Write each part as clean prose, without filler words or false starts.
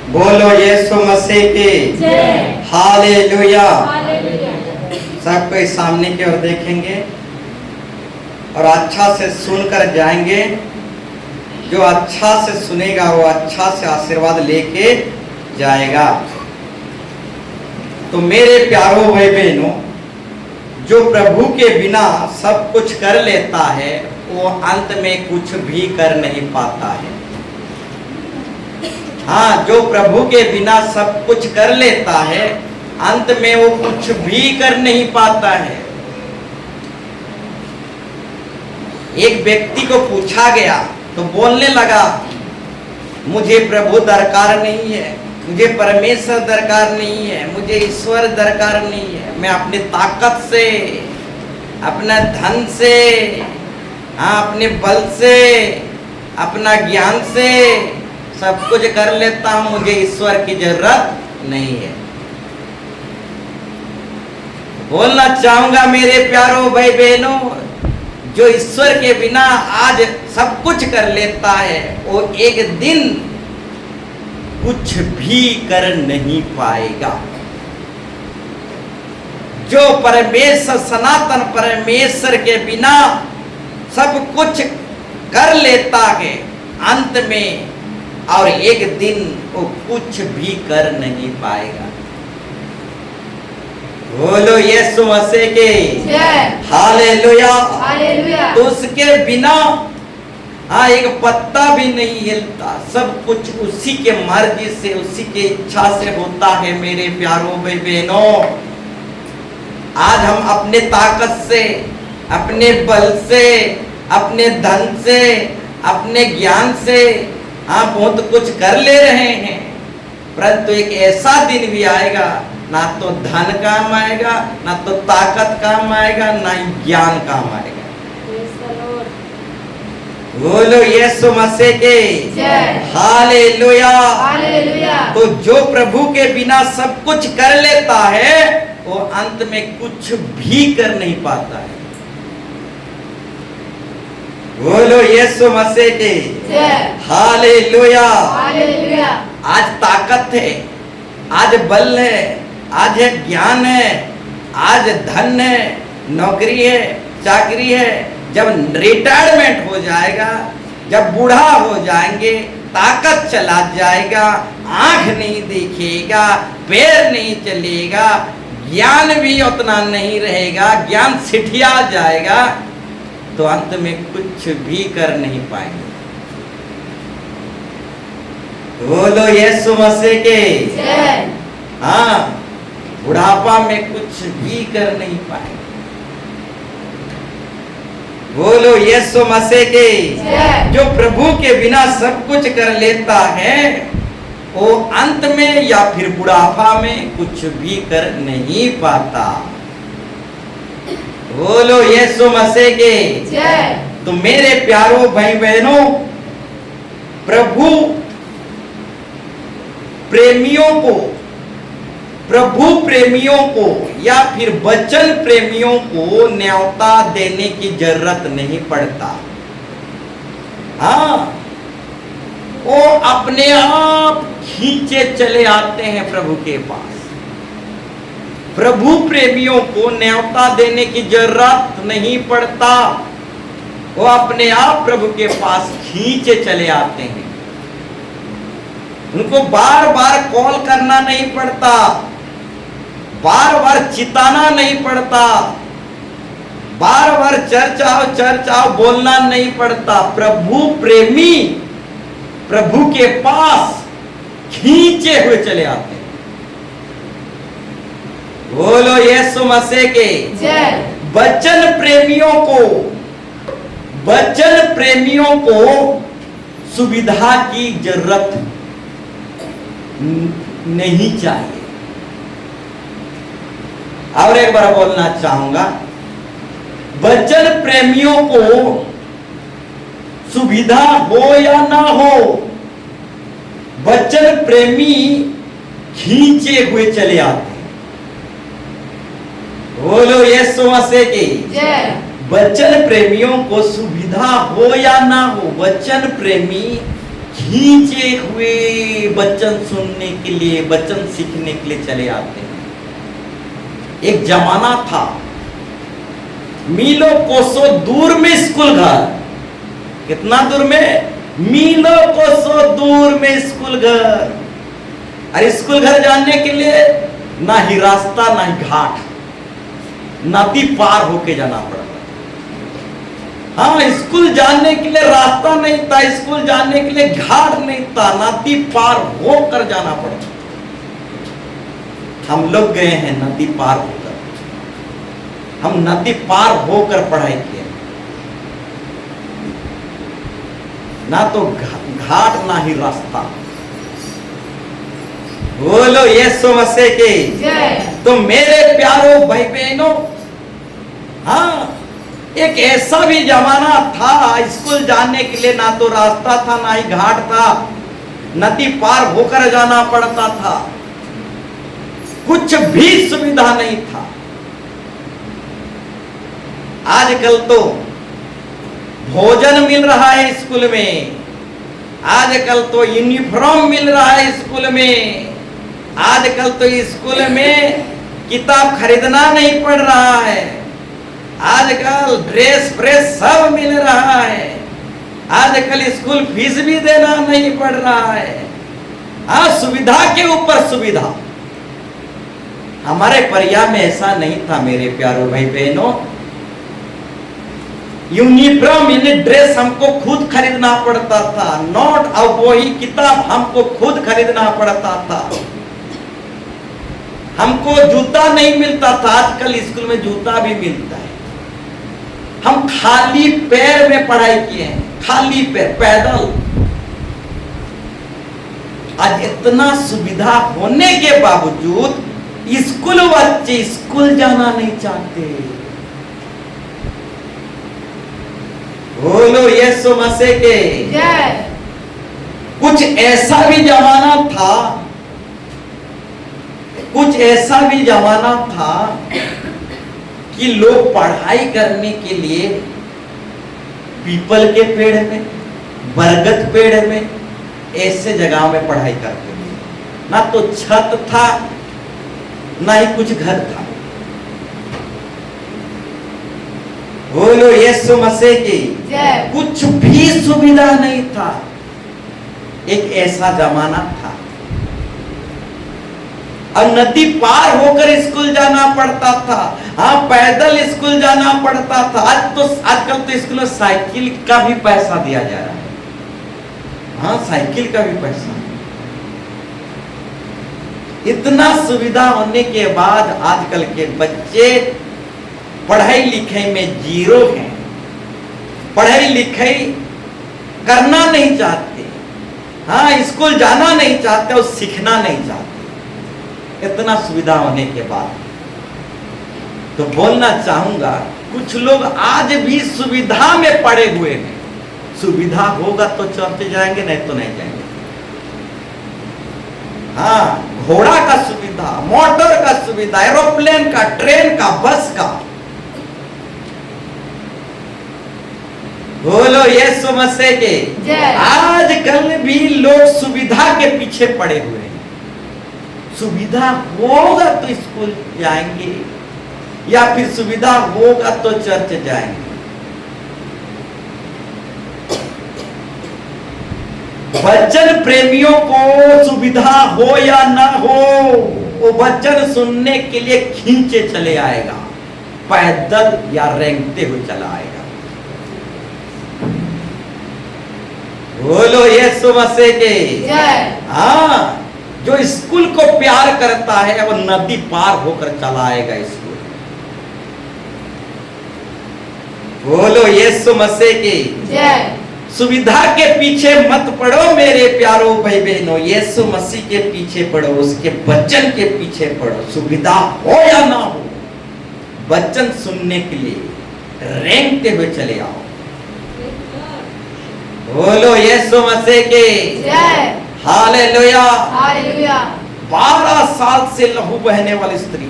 बोलो यीशु मसीह की जय। हालेलुया। हालेलुया। सब कोई सामने की ओर देखेंगे और अच्छा से सुनकर जाएंगे। जो अच्छा से सुनेगा वो अच्छा से आशीर्वाद लेके जाएगा। तो मेरे प्यारों भाई बहनों, जो प्रभु के बिना सब कुछ कर लेता है वो अंत में कुछ भी कर नहीं पाता है। हाँ, जो प्रभु के बिना सब कुछ कर लेता है अंत में वो कुछ भी कर नहीं पाता है। एक व्यक्ति को पूछा गया तो बोलने लगा, मुझे प्रभु दरकार नहीं है, मुझे परमेश्वर दरकार नहीं है, मुझे ईश्वर दरकार नहीं है। मैं अपनी ताकत से, अपना धन से, हाँ अपने बल से, अपना ज्ञान से सब कुछ कर लेता हूं, मुझे ईश्वर की जरूरत नहीं है। बोलना चाहूंगा मेरे प्यारों भाई बहनों, जो ईश्वर के बिना आज सब कुछ कर लेता है वो एक दिन कुछ भी कर नहीं पाएगा। जो परमेश्वर, सनातन परमेश्वर के बिना सब कुछ कर लेता है अंत में और एक दिन वो कुछ भी कर नहीं पाएगा। बोलो यीशु मसीह के जय। हालेलुया। हालेलुया। तो उसके बिना हाँ एक पत्ता भी नहीं हिलता। सब कुछ उसी के मर्जी से, उसी के इच्छा से होता है। मेरे प्यारों भाई बहनों, आज हम अपने ताकत से, अपने बल से, अपने धन से, अपने ज्ञान से हाँ बहुत कुछ कर ले रहे हैं, परंतु एक ऐसा दिन भी आएगा ना तो धन काम आएगा, ना तो ताकत काम आएगा, ना ही ज्ञान काम आएगा। बोलो यीशु मसीह के जय। हालेलुया। हालेलुया। तो जो प्रभु के बिना सब कुछ कर लेता है वो अंत में कुछ भी कर नहीं पाता है। बोलो यीशु मसीह के जय। हालेलुया। हालेलुया। आज ताकत है, आज बल है, आज है ज्ञान है, आज धन है, नौकरी है, चाकरी है। जब रिटायरमेंट हो जाएगा, जब बूढ़ा हो जाएंगे, ताकत चला जाएगा, आंख नहीं दिखेगा, पैर नहीं चलेगा, ज्ञान भी उतना नहीं रहेगा, ज्ञान सिठिया जाएगा, तो अंत में कुछ भी कर नहीं पाएंगे। बोलो यीशु मसीह के जय। हाँ, बुढ़ापा में कुछ भी कर नहीं पाएंगे। बोलो यीशु मसीह के जय। जो प्रभु के बिना सब कुछ कर लेता है वो अंत में या फिर बुढ़ापा में कुछ भी कर नहीं पाता। बोलो यीशु मसीह के जय। तो मेरे प्यारों भाई बहनों, प्रभु प्रेमियों को, प्रभु प्रेमियों को या फिर वचन प्रेमियों को न्योता देने की जरूरत नहीं पड़ता। हाँ, वो अपने आप खींचे चले आते हैं प्रभु के पास। प्रभु प्रेमियों को न्योता देने की जरूरत नहीं पड़ता, वो अपने आप प्रभु के पास खींचे चले आते हैं। उनको बार बार कॉल करना नहीं पड़ता, बार बार चिताना नहीं पड़ता, बार बार चर्च आओ बोलना नहीं पड़ता। प्रभु प्रेमी प्रभु के पास खींचे हुए चले आते हैं। बोलो यीशु मसीह के जय। वचन प्रेमियों को सुविधा की जरूरत नहीं चाहिए। और एक बार बोलना चाहूंगा, वचन प्रेमियों को सुविधा हो या ना हो, वचन प्रेमी खींचे हुए चले आते हैं। बोलो यीशु मसीह की जय। वचन प्रेमियों को सुविधा हो या ना हो, वचन प्रेमी खींचे हुए वचन सुनने के लिए, वचन सीखने के लिए चले आते हैं। एक जमाना था, मीलों कोसों दूर में स्कूल घर। कितना दूर में? मीलों कोसों दूर में स्कूल घर। अरे स्कूल घर जाने के लिए ना ही रास्ता ना ही घाट, नदी पार होके जाना पड़ता। हाँ, स्कूल जाने के लिए रास्ता नहीं था, स्कूल जाने के लिए घाट नहीं था, नदी पार होकर जाना पड़ता। हम लोग गए हैं नदी पार होकर, हम नदी पार होकर पढ़ाई किए, ना तो घाट ना ही रास्ता। बोलो यीशु मसीह की जय। तो मेरे प्यारो भाई बहनों, हाँ, एक ऐसा भी जमाना था, स्कूल जाने के लिए ना तो रास्ता था ना ही घाट था, नदी पार होकर जाना पड़ता था, कुछ भी सुविधा नहीं था। आजकल तो भोजन मिल रहा है स्कूल में, आजकल तो यूनिफॉर्म मिल रहा है स्कूल में, आजकल तो स्कूल में किताब खरीदना नहीं पड़ रहा है, आजकल ड्रेस फ्रेस सब मिल रहा है, आजकल स्कूल फीस भी देना नहीं पड़ रहा है। हाँ, सुविधा के ऊपर सुविधा। हमारे परिया में ऐसा नहीं था मेरे प्यारो भाई बहनों। यूनिफॉर्म यानी ड्रेस हमको खुद खरीदना पड़ता था, नोट और वही किताब हमको खुद खरीदना पड़ता था। हमको जूता नहीं मिलता था, आजकल स्कूल में जूता भी मिलता है। हम खाली पैर में पढ़ाई किए हैं, खाली पैर, पैदल। आज इतना सुविधा होने के बावजूद स्कूल बच्चे स्कूल जाना नहीं चाहते। बोलो यीशु मसीह के जय। कुछ ऐसा भी जमाना था, कुछ ऐसा भी जमाना था कि लोग पढ़ाई करने के लिए पीपल के पेड़ में, बरगद पेड़ में, ऐसे जगह में पढ़ाई करते थे। ना तो छत था ना ही कुछ घर था। बोलो यीशु मसीह की जय। कुछ भी सुविधा नहीं था। एक ऐसा जमाना था और नदी पार होकर स्कूल जाना पड़ता था। हाँ, पैदल स्कूल जाना पड़ता था। आजकल तो स्कूल में साइकिल का भी पैसा दिया जा रहा है। हाँ, साइकिल का भी पैसा। इतना सुविधा होने के बाद आजकल के बच्चे पढ़ाई लिखाई में जीरो हैं, पढ़ाई लिखाई करना नहीं चाहते। हाँ, स्कूल जाना नहीं चाहते और सीखना नहीं चाहते। इतना सुविधा होने के बाद तो बोलना चाहूंगा, कुछ लोग आज भी सुविधा में पड़े हुए हैं। सुविधा होगा तो चर्च जाएंगे, नहीं तो नहीं जाएंगे। हाँ, घोड़ा का सुविधा, मोटर का सुविधा, एरोप्लेन का, ट्रेन का, बस का। बोलो यीशु मसीह के जय। आजकल भी लोग सुविधा के पीछे पड़े हुए हैं। सुविधा होगा तो स्कूल जाएंगे या फिर सुविधा होगा तो चर्च जाएंगे। वचन प्रेमियों को सुविधा हो या ना हो, वो वचन सुनने के लिए खींचे चले आएगा, पैदल या रेंगते हुए चला आएगा। बोलो यीशु मसीह के जय। हाँ, जो स्कूल को प्यार करता है वो नदी पार होकर चला आएगा स्कूल। बोलो यीशु मसीह की जय। सुविधा के पीछे मत पड़ो मेरे प्यारो भाई बहनों, यीशु मसीह के पीछे पड़ो, उसके वचन के पीछे पड़ो। सुविधा हो या ना हो, वचन सुनने के लिए रेंगते हुए चले आओ। बोलो यीशु मसीह के जय। हालेलुया। हालेलुया। 12 साल से लहू बहने वाली स्त्री,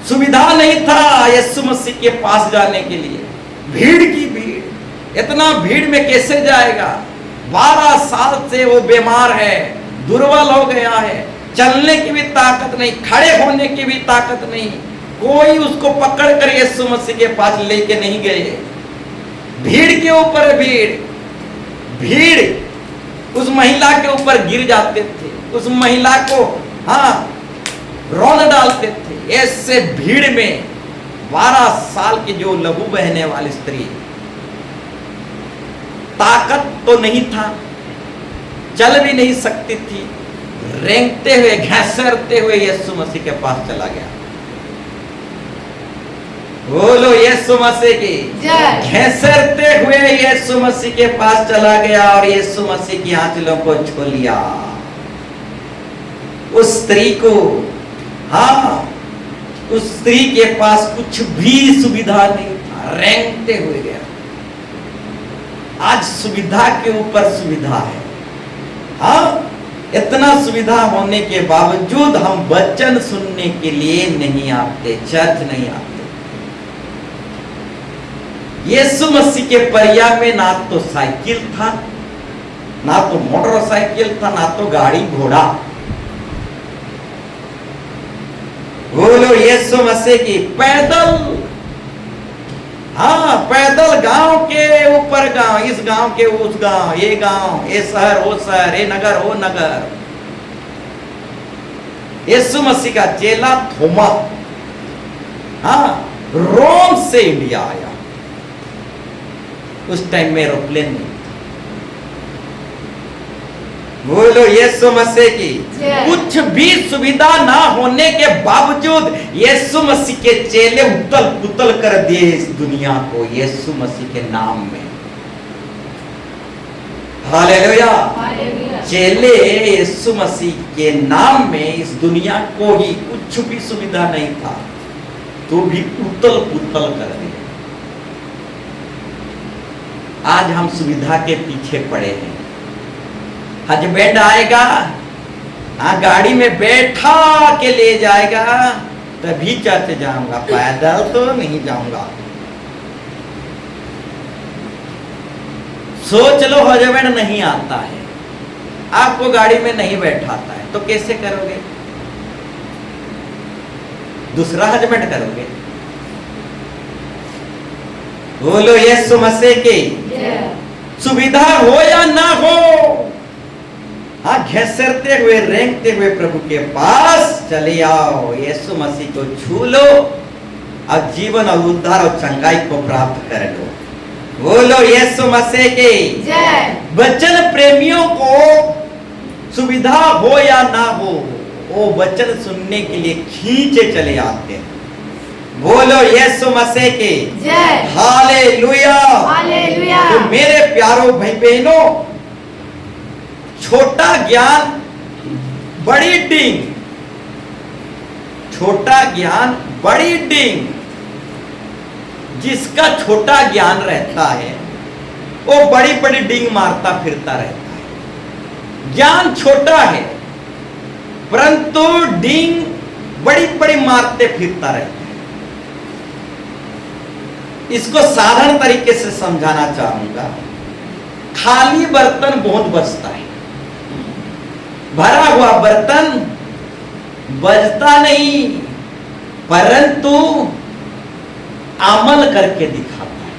सुविधा नहीं था यीशु मसीह के पास जाने के लिए। भीड़ की भीड़, इतना भीड़ में कैसे जाएगा? 12 साल से वो बीमार है, दुर्बल हो गया है, चलने की भी ताकत नहीं, खड़े होने की भी ताकत नहीं। कोई उसको पकड़ कर यीशु मसीह के पास लेके नहीं गए। भीड़ के ऊपर भीड़, भीड़ उस महिला के ऊपर गिर जाते थे, उस महिला को रौंद डालते थे। ऐसे भीड़ में 12 साल की जो लहू बहने वाली स्त्री, ताकत तो नहीं था, चल भी नहीं सकती थी, रेंगते हुए घसरते हुए यीशु मसीह के पास चला गया। बोलो यीशु मसीह की जय। घसरते हुए यीशु मसीह के पास चला गया और यीशु मसीह की आंचलों को छू लिया। उस स्त्री को, उस स्त्री के पास कुछ भी सुविधा नहीं था, रेंगते हुए गया। आज सुविधा के ऊपर सुविधा है। इतना सुविधा होने के बावजूद हम वचन सुनने के लिए नहीं आते, चर्च नहीं आते। यीशु मसीह के परिया में ना तो साइकिल था, ना तो मोटरसाइकिल था, ना तो गाड़ी घोड़ा। बोलो यीशु मसीह की पैदल, पैदल गांव के ऊपर गांव, इस गांव के उस गांव, ये शहर वो शहर, ये नगर वो नगर। यीशु मसीह का चेला थोमा रोम से इंडिया आया। उस टाइम में एरोप्लेन नहीं। बोलो यीशु मसीह की। कुछ भी सुविधा ना होने के बावजूद यीशु मसीह के चेले उतल पुतल कर दिए इस दुनिया को यीशु मसीह के नाम में। हालेलुया। चेले यीशु मसीह के नाम में इस दुनिया को ही कुछ भी सुविधा नहीं था तो भी उतल पुतल कर दिए। आज हम सुविधा के पीछे पड़े हैं। हस्बैंड आएगा, गाड़ी में बैठा के ले जाएगा, तभी चर्च जाऊंगा, पैदल तो नहीं जाऊंगा। सोच लो हस्बैंड नहीं आता है, आपको गाड़ी में नहीं बैठाता है, तो कैसे करोगे? दूसरा हस्बैंड करोगे। बोलो यीशु मसीह की। सुविधा हो या ना हो, घसरते हुए रेंगते हुए प्रभु के पास चले आओ, यीशु मसीह को छू लो और जीवन और उद्धार और चंगाई को प्राप्त कर लो। बोलो यीशु मसीह की जय। वचन प्रेमियों को सुविधा हो या ना हो, वो वचन सुनने के लिए खींचे चले आते हैं। बोलो यीशु मसीह की जय। Hallelujah, hallelujah. तो मेरे प्यारो भाई बहनों, छोटा ज्ञान बड़ी डींग, छोटा ज्ञान बड़ी डींग। जिसका छोटा ज्ञान रहता है वो बड़ी बड़ी डींग मारता फिरता रहता है। ज्ञान छोटा है परंतु डींग बड़ी बड़ी मारते फिरता रहता है। इसको साधारण तरीके से समझाना चाहूंगा। खाली बर्तन बहुत बचता है, भरा हुआ बर्तन बजता नहीं, परंतु अमल करके दिखाता है।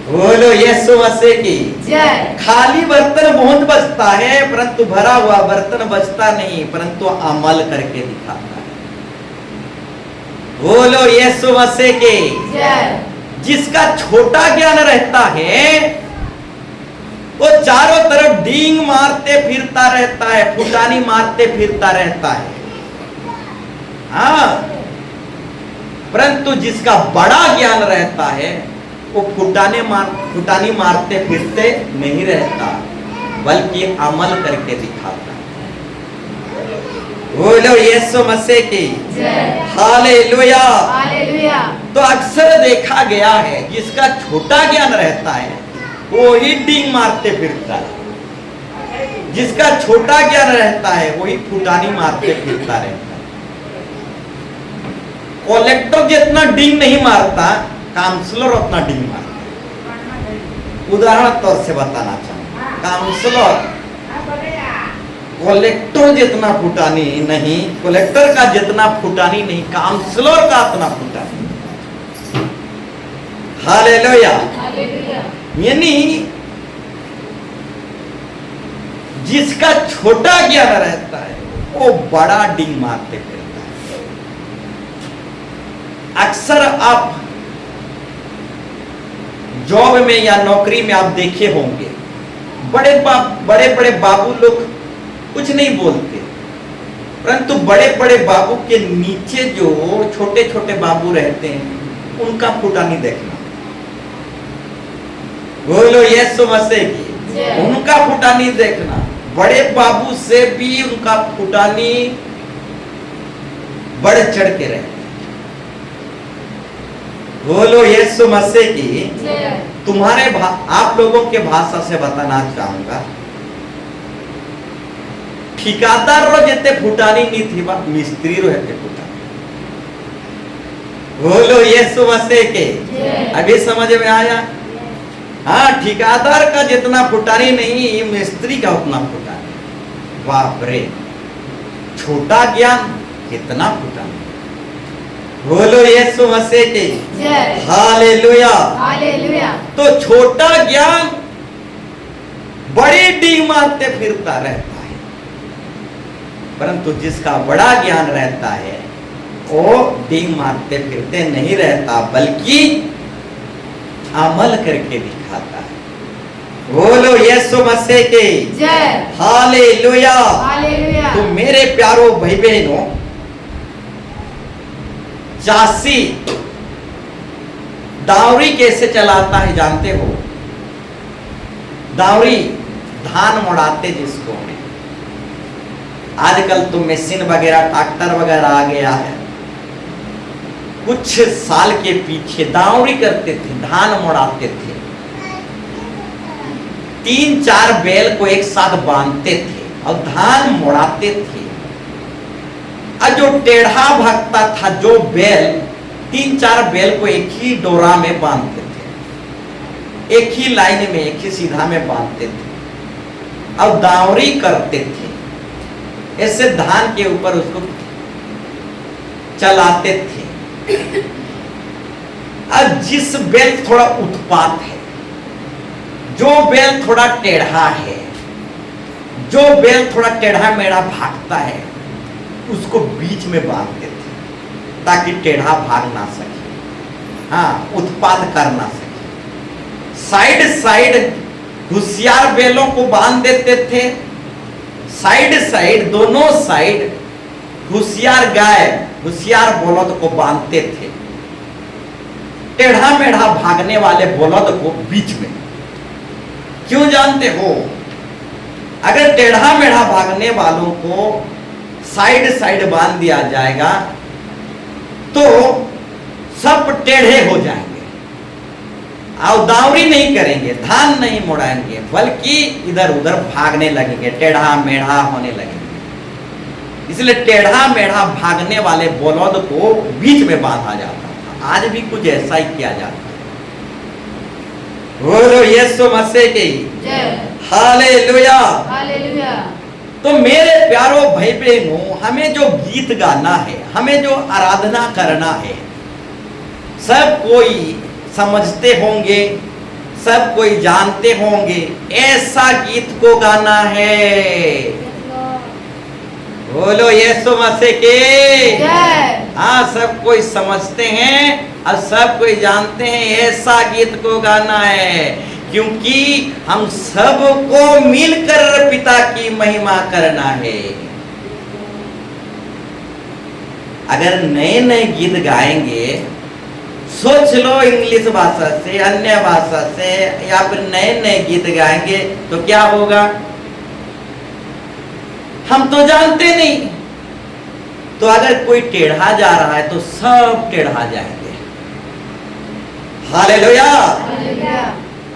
बोलो यीशु मसीह की जय। खाली बर्तन बहुत बचता है परंतु भरा हुआ बर्तन बचता नहीं, परंतु अमल करके दिखाता है। बोलो यीशु मसीह की जय। जिसका छोटा ज्ञान रहता है वो चारों तरफ डींग मारते फिरता रहता है, फुटानी मारते फिरता रहता है। परंतु जिसका बड़ा ज्ञान रहता है वो फुटानी मारते फिरते नहीं रहता, बल्कि अमल करके दिखाता है। बोलो यीशु मसीह की जय। Hallelujah, hallelujah. तो अक्सर देखा गया है जिसका छोटा ज्ञान रहता है वो ही डींग मारते फिरता है, जिसका छोटा ज्ञान रहता है वही फुटानी मारते फिरता रहता है। कलेक्टर जितना डींग नहीं मारता, काउंसलर उतना डींग मारता है। उदाहरण तौर से बताना चाहूंगा, काउंसलर कलेक्टर जितना फुटानी नहीं, कलेक्टर का जितना फुटानी नहीं, काउंसलर का उतना फुटानी। हालेलुया। हालेलुया। यानी जिसका छोटा ज्ञान रहता है वो बड़ा डिंग मारते फिरता है। अक्सर आप जॉब में या नौकरी में आप देखे होंगे, बड़े बड़े बाबू लोग कुछ नहीं बोलते, परंतु बड़े बड़े बाबू के नीचे जो छोटे छोटे बाबू रहते हैं उनका फुटानी देखना। बोलो यीशु मसीह की, उनका फुटानी देखना। बड़े बाबू से भी उनका फुटानी बढ़ चढ़ के रहते। बोलो यीशु मसीह की। तुम्हारे आप लोगों के भाषा से बताना चाहूंगा, ठिकादार रो जेते फुटानी नहीं थी, मिस्त्री रो हेते फुटानी। बोलो यीशु मसीह के। अभी समझ में आया? हाँ, ठिकादार का जितना फुटानी नहीं, मिस्त्री का उतना फुटानी। बाप रे, छोटा ज्ञान कितना फुटानी। बोलो यीशु मसीह के। हालेलुया। हालेलुया। तो छोटा ज्ञान बड़ी डींग मारते फिरता रहता है, परंतु जिसका बड़ा ज्ञान रहता है वो डींग मारते फिरते नहीं रहता, बल्कि अमल करके दिखाता है। बोलो यीशु मसीह के। हालेलुया। हालेलुया। तो मेरे प्यारो भाई बहनों, चासी दावरी कैसे चलाता है जानते हो? दावरी धान मोड़ाते जिसको में, आजकल तो मशीन वगैरह ट्रैक्टर वगैरह आ गया है। कुछ साल के पीछे दावरी करते थे, धान मोड़ाते थे, 3-4 बैल को एक साथ बांधते थे और धान मोड़ाते थे। और जो टेढ़ा भागता था, जो बैल, 3-4 बैल को एक ही डोरा में बांधते थे, एक ही लाइन में, एक ही सीधा में बांधते थे और दावरी करते थे। ऐसे धान के ऊपर उसको चलाते थे। और जिस बैल थोड़ा उत्पात है, जो बैल थोड़ा टेढ़ा है, जो बैल थोड़ा टेढ़ा मेढ़ा भागता है, उसको बीच में बांधते थे ताकि टेढ़ा भाग ना सके, हाँ, उत्पाद कर ना सके। साइड साइड होशियार बैलों को बांध देते थे, साइड साइड, दोनों साइड होशियार गाय, होशियार बलद को बांधते थे। टेढ़ा मेढ़ा भागने वाले बलद को बीच में। क्यों जानते हो? अगर टेढ़ा मेढ़ा भागने वालों को साइड साइड बांध दिया जाएगा तो सब टेढ़े हो जाएंगे और दावरी नहीं करेंगे, धान नहीं मोड़ाएंगे, बल्कि इधर उधर भागने लगेंगे, टेढ़ा मेढ़ा होने लगेंगे। इसलिए टेढ़ा मेढ़ा भागने वाले बलद को बीच में बांधा जाता था। आज भी कुछ ऐसा ही किया जाता है। बोलो यीशु मसीह की। हालेलुया। हालेलुया। तो मेरे प्यारो भाई बहनों, हमें जो गीत गाना है, हमें जो आराधना करना है, सब कोई समझते होंगे, सब कोई जानते होंगे, ऐसा गीत को गाना है। बोलो यीशु मसीह के। हाँ, सब कोई समझते हैं और सब कोई जानते हैं, ऐसा गीत को गाना है, क्योंकि हम सबको मिलकर पिता की महिमा करना है। अगर नए नए गीत गाएंगे, सोच लो इंग्लिश भाषा से, अन्य भाषा से, या फिर नए नए गीत गाएंगे तो क्या होगा? हम तो जानते नहीं। तो अगर कोई टेढ़ा जा रहा है तो सब टेढ़ा जाएंगे। हालेलुया।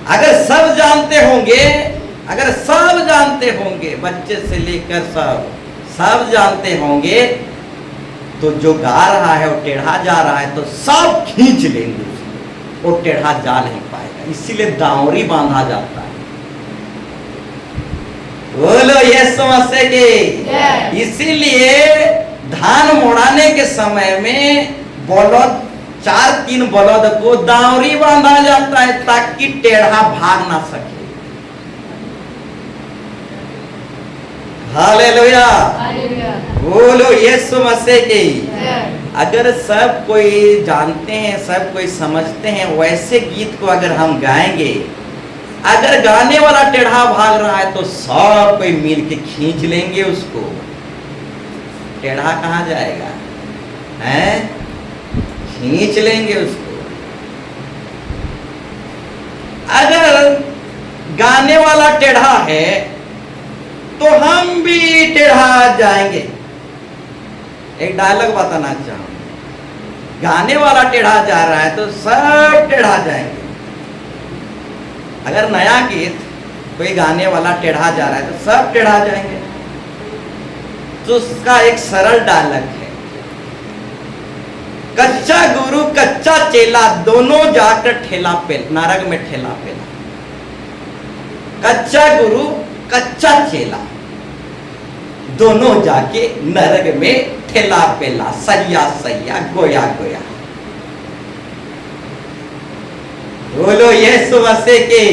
अगर सब जानते होंगे, अगर सब जानते होंगे, बच्चे से लेकर सब जानते होंगे, तो जो गा रहा है वो टेढ़ा जा रहा है तो सब खींच लेंगे उसको, वो टेढ़ा जा नहीं पाएगा। इसीलिए दावरी बांधा जाता है। बोलो यीशु मसीह की। जय। इसीलिए धान मोड़ाने के समय में बलद 4-3 बलद को दावरी बांधा जाता है ताकि टेढ़ा भाग ना सके। हालेलुया। हालेलुया। बोलो यीशु मसीह की। जय। अगर सब कोई जानते हैं, सब कोई समझते हैं, वैसे गीत को अगर हम गाएंगे, अगर गाने वाला टेढ़ा भाग रहा है तो सब कोई मिल के खींच लेंगे उसको। टेढ़ा कहाँ जाएगा? हैं? खींच लेंगे उसको। अगर गाने वाला टेढ़ा है तो हम भी टेढ़ा जाएंगे। एक डायलॉग बताना चाहूंगा, गाने वाला टेढ़ा जा रहा है तो सब टेढ़ा जाएंगे। अगर नया गीत कोई गाने वाला टेढ़ा जा रहा है तो सब टेढ़ा जाएंगे। तो उसका एक सरल डायलॉग है, कच्चा गुरु कच्चा चेला दोनों जाकर ठेला पे नरक में ठेला पेला। कच्चा गुरु कच्चा चेला दोनों जाके नरक में ठेला पेला, सैया सैया गोया गोया। बोलो यीशु मसीह की।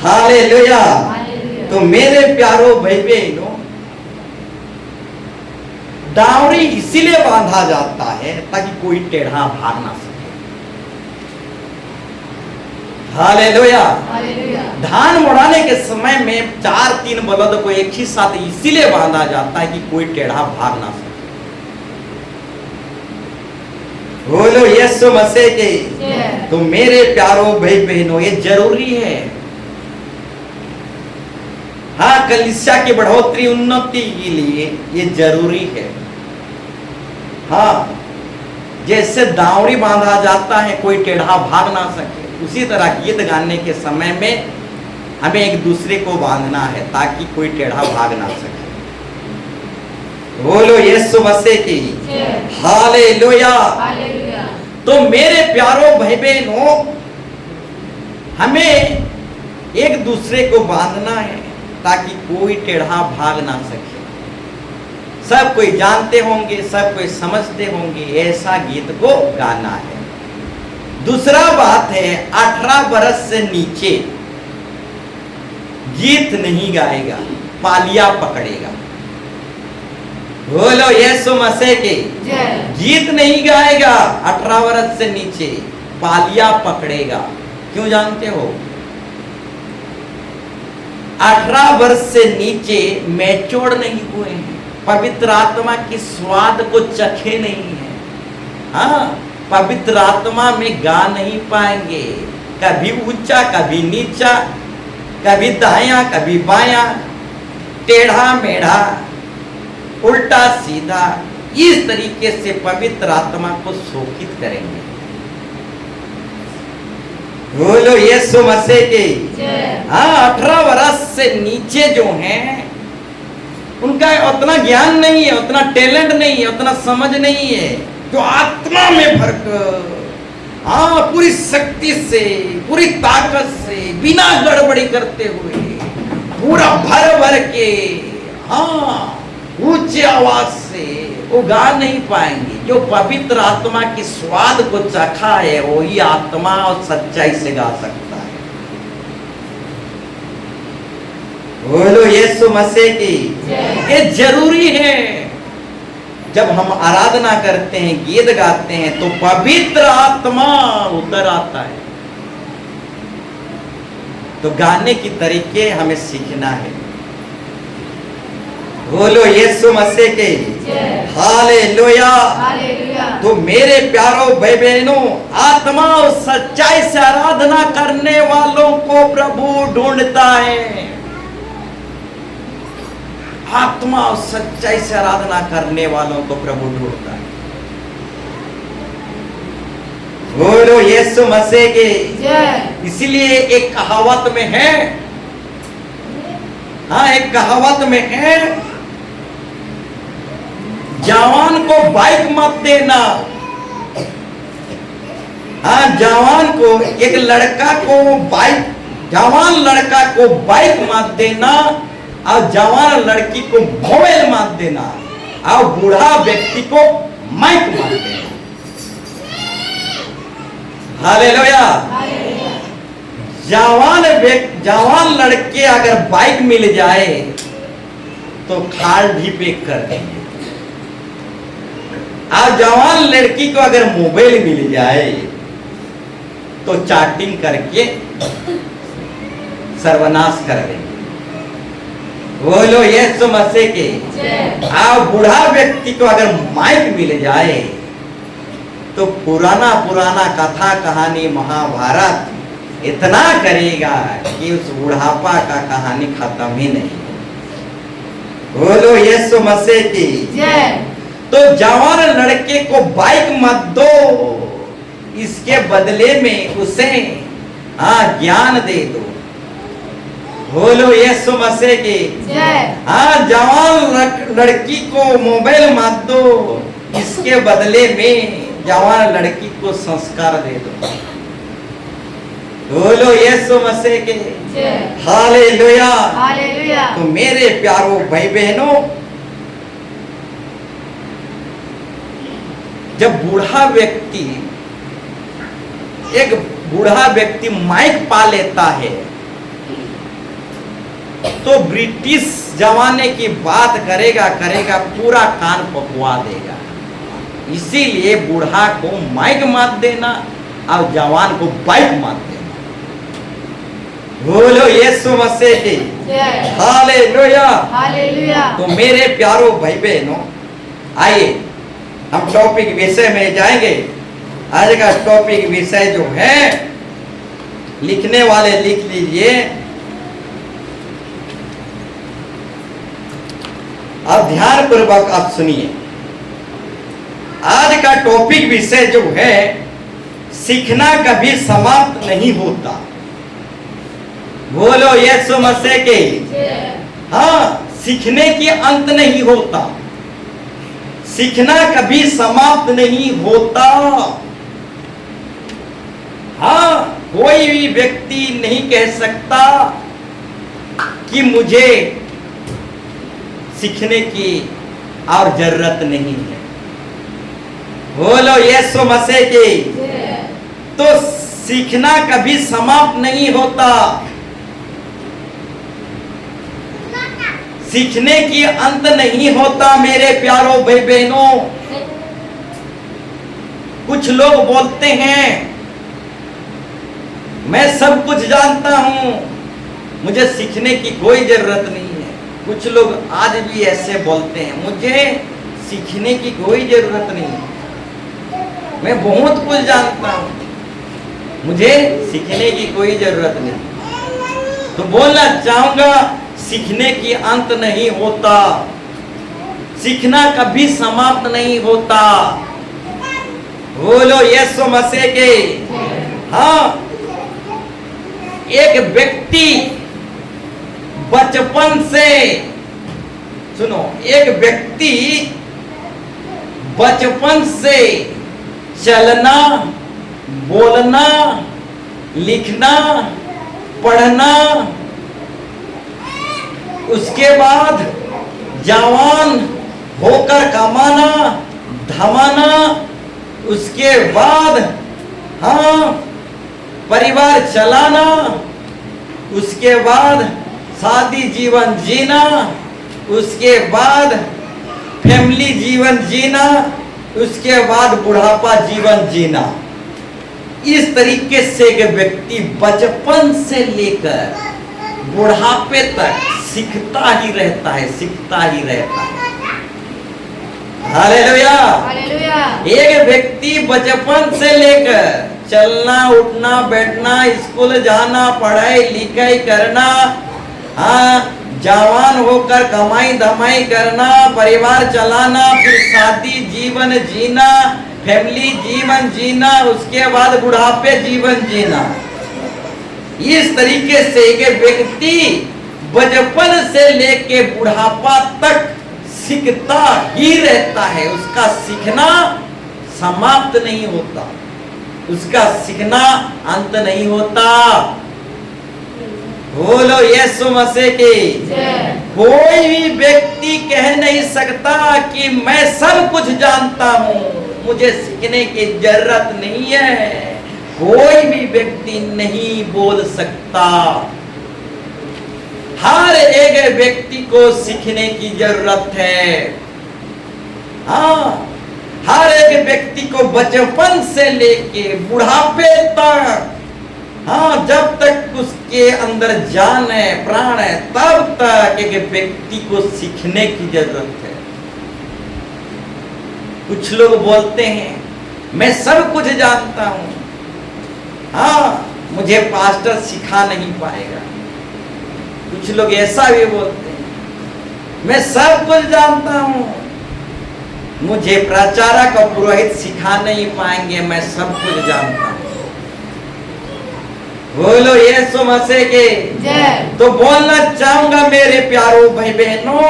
हालेलुया। हालेलुया। तो मेरे प्यारो भाई बहनों, दावरी इसीलिए बांधा जाता है ताकि कोई टेढ़ा भाग ना सके। हालेलुया। हालेलुया। धान मोड़ाने के समय में 4-3 बलद को एक ही साथ इसीलिए बांधा जाता है कि कोई टेढ़ा भाग ना सके। बोलो यीशु मसीह की। जय। तो मेरे प्यारो भाई बहनों, ये जरूरी है। हाँ, कलीसिया की बढ़ोतरी उन्नति के लिए ये जरूरी है। हाँ, जैसे दावरी बांधा जाता है कोई टेढ़ा भाग ना सके, उसी तरह गीत गाने के समय में हमें एक दूसरे को बांधना है ताकि कोई टेढ़ा भाग ना सके। बोलो यीशु मसीह की। जय। हालेलुया। हालेलुया। तो मेरे प्यारो भाई बहनों, हमें एक दूसरे को बांधना है ताकि कोई टेढ़ा भाग ना सके। सब कोई जानते होंगे, सब कोई समझते होंगे, ऐसा गीत को गाना है। दूसरा बात है, 18 बरस से नीचे गीत नहीं गाएगा, पालिया पकड़ेगा। बोलो यीशु मसीह की। जय। गीत नहीं गाएगा, 18 वर्ष से नीचे पालिया पकड़ेगा। क्यों जानते हो? 18 वर्ष से नीचे मैच्योर नहीं हुए हैं, पवित्र आत्मा की स्वाद को चखे नहीं है। हाँ, पवित्र आत्मा में गा नहीं पाएंगे, कभी ऊंचा कभी नीचा, कभी दाया कभी बाया, टेढ़ा मेढ़ा, उल्टा सीधा, इस तरीके से पवित्र आत्मा को शोकित करेंगे। बोलो यीशु मसीह की। हाँ, 18 वर्ष से नीचे जो हैं उनका उतना ज्ञान नहीं है, उतना टैलेंट नहीं है, उतना समझ नहीं है। जो आत्मा में भरकर, हाँ, पूरी शक्ति से, पूरी ताकत से, बिना गड़बड़ी करते हुए, पूरा भर भर के, हाँ, ऊंची आवाज से वो गा नहीं पाएंगे। जो पवित्र आत्मा की स्वाद को चखा है वही आत्मा और सच्चाई से गा सकता है। बोलो यीशु मसीह की। ये जरूरी है। जब हम आराधना करते हैं, गीत गाते हैं तो पवित्र आत्मा उतर आता है। तो गाने की तरीके हमें सीखना है। बोलो यीशु मसीह के। हालेलुया। हालेलुया। तो मेरे प्यारो भाई बहनों, आत्मा और सच्चाई से आराधना करने वालों को प्रभु ढूंढता है। आत्मा और सच्चाई से आराधना करने वालों को प्रभु ढूंढता है। बोलो यीशु मसीह के। इसीलिए एक कहावत में है, हाँ, एक कहावत में है, जवान को बाइक मत देना, हाँ, जवान लड़का को बाइक मत देना और जवान लड़की को मोबाइल मत देना और बूढ़ा व्यक्ति को माइक मत देना। हालेलुया। जवान लड़के अगर बाइक मिल जाए तो खाल भी पैक कर देंगे और जवान लड़की को अगर मोबाइल मिल जाए तो चैटिंग करके सर्वनाश कर देंगे। बोलो यीशु मसीह के। और बूढ़ा व्यक्ति को अगर माइक मिल जाए तो पुराना कथा कहानी महाभारत इतना करेगा कि उस बुढ़ापा का कहानी खत्म ही नहीं। बोलो यीशु मसीह की। तो जवान लड़के को बाइक मत दो, इसके बदले में उसे ज्ञान दे दो। बोलो यीशु मसीह की। जवान लड़की को मोबाइल मत दो, इसके बदले में जवान लड़की को संस्कार दे दो। बोलो यीशु मसीह के। हालेलुया। तो मेरे प्यारों भाई बहनों, जब एक बूढ़ा व्यक्ति माइक पा लेता है तो ब्रिटिश जमाने की बात करेगा पूरा कान पकवा देगा। इसीलिए बूढ़ा को माइक मत देना और जवान को बाइक मत देना। बोलो यीशु मसीह की। हालेलुया। तो मेरे प्यारों भाई बहनों, आइए हम टॉपिक विषय में जाएंगे। आज का टॉपिक विषय जो है, लिखने वाले लिख लीजिए। अब ध्यान पूर्वक आप सुनिए। आज का टॉपिक विषय जो है, सीखना कभी समाप्त नहीं होता। बोलो यीशु मसीह के। हाँ, सीखने की अंत नहीं होता, सीखना कभी समाप्त नहीं होता। हाँ, कोई भी व्यक्ति नहीं कह सकता कि मुझे सीखने की और जरूरत नहीं है। बोलो यीशु मसीह की। तो सीखना कभी समाप्त नहीं होता, सीखने की अंत नहीं होता। मेरे प्यारों भाई बहनों, कुछ लोग बोलते हैं मैं सब कुछ जानता हूं, मुझे सीखने की कोई जरूरत नहीं है। कुछ लोग आज भी ऐसे बोलते हैं, मुझे सीखने की कोई जरूरत नहीं है, मैं बहुत कुछ जानता हूं, मुझे सीखने की कोई जरूरत नहीं। तो बोलना चाहूंगा, सीखने की अंत नहीं होता, सीखना कभी समाप्त नहीं होता। बोलो यीशु मसीह के। हाँ, एक व्यक्ति बचपन से, सुनो, एक व्यक्ति बचपन से चलना, बोलना, लिखना, पढ़ना, उसके बाद जवान होकर कमाना धमाना, उसके बाद हाँ परिवार चलाना, उसके बाद शादी जीवन जीना, उसके बाद फैमिली जीवन जीना, उसके बाद बुढ़ापा जीवन जीना। इस तरीके से एक व्यक्ति बचपन से लेकर बुढ़ापे तक सीखता ही रहता है, सीखता ही रहता है। हालेलुया। एक व्यक्ति बचपन से लेकर चलना, उठना, बैठना, स्कूल जाना, पढ़ाई लिखाई करना, हाँ, जवान होकर कमाई धमाई करना, परिवार चलाना, फिर शादी जीवन जीना, फैमिली जीवन जीना, उसके बाद बुढ़ापे जीवन जीना। इस तरीके से एक व्यक्ति बचपन से लेके बुढ़ापा तक सीखता ही रहता है, उसका सीखना समाप्त नहीं होता। उसका सीखना अंत नहीं होता। बोलो यीशु मसीह की। जय। कोई भी व्यक्ति कह नहीं सकता कि मैं सब कुछ जानता हूं, मुझे सीखने की जरूरत नहीं है। कोई भी व्यक्ति नहीं बोल सकता। हर एक व्यक्ति को सीखने की जरूरत है। हाँ, हर एक व्यक्ति को बचपन से लेके बुढ़ापे तक, हाँ, जब तक उसके अंदर जान है, प्राण है, तब तक एक व्यक्ति को सीखने की जरूरत है। कुछ लोग बोलते हैं मैं सब कुछ जानता हूं, हाँ, मुझे पास्टर सिखा नहीं पाएगा। कुछ लोग ऐसा भी बोलते हैं मैं सब कुछ जानता हूं, मुझे प्रचारक और पुरोहित सिखा नहीं पाएंगे, मैं सब कुछ जानता हूं। बोलो यीशु मसीह के। जय। तो बोलना चाहूंगा मेरे प्यारों भाई बहनों,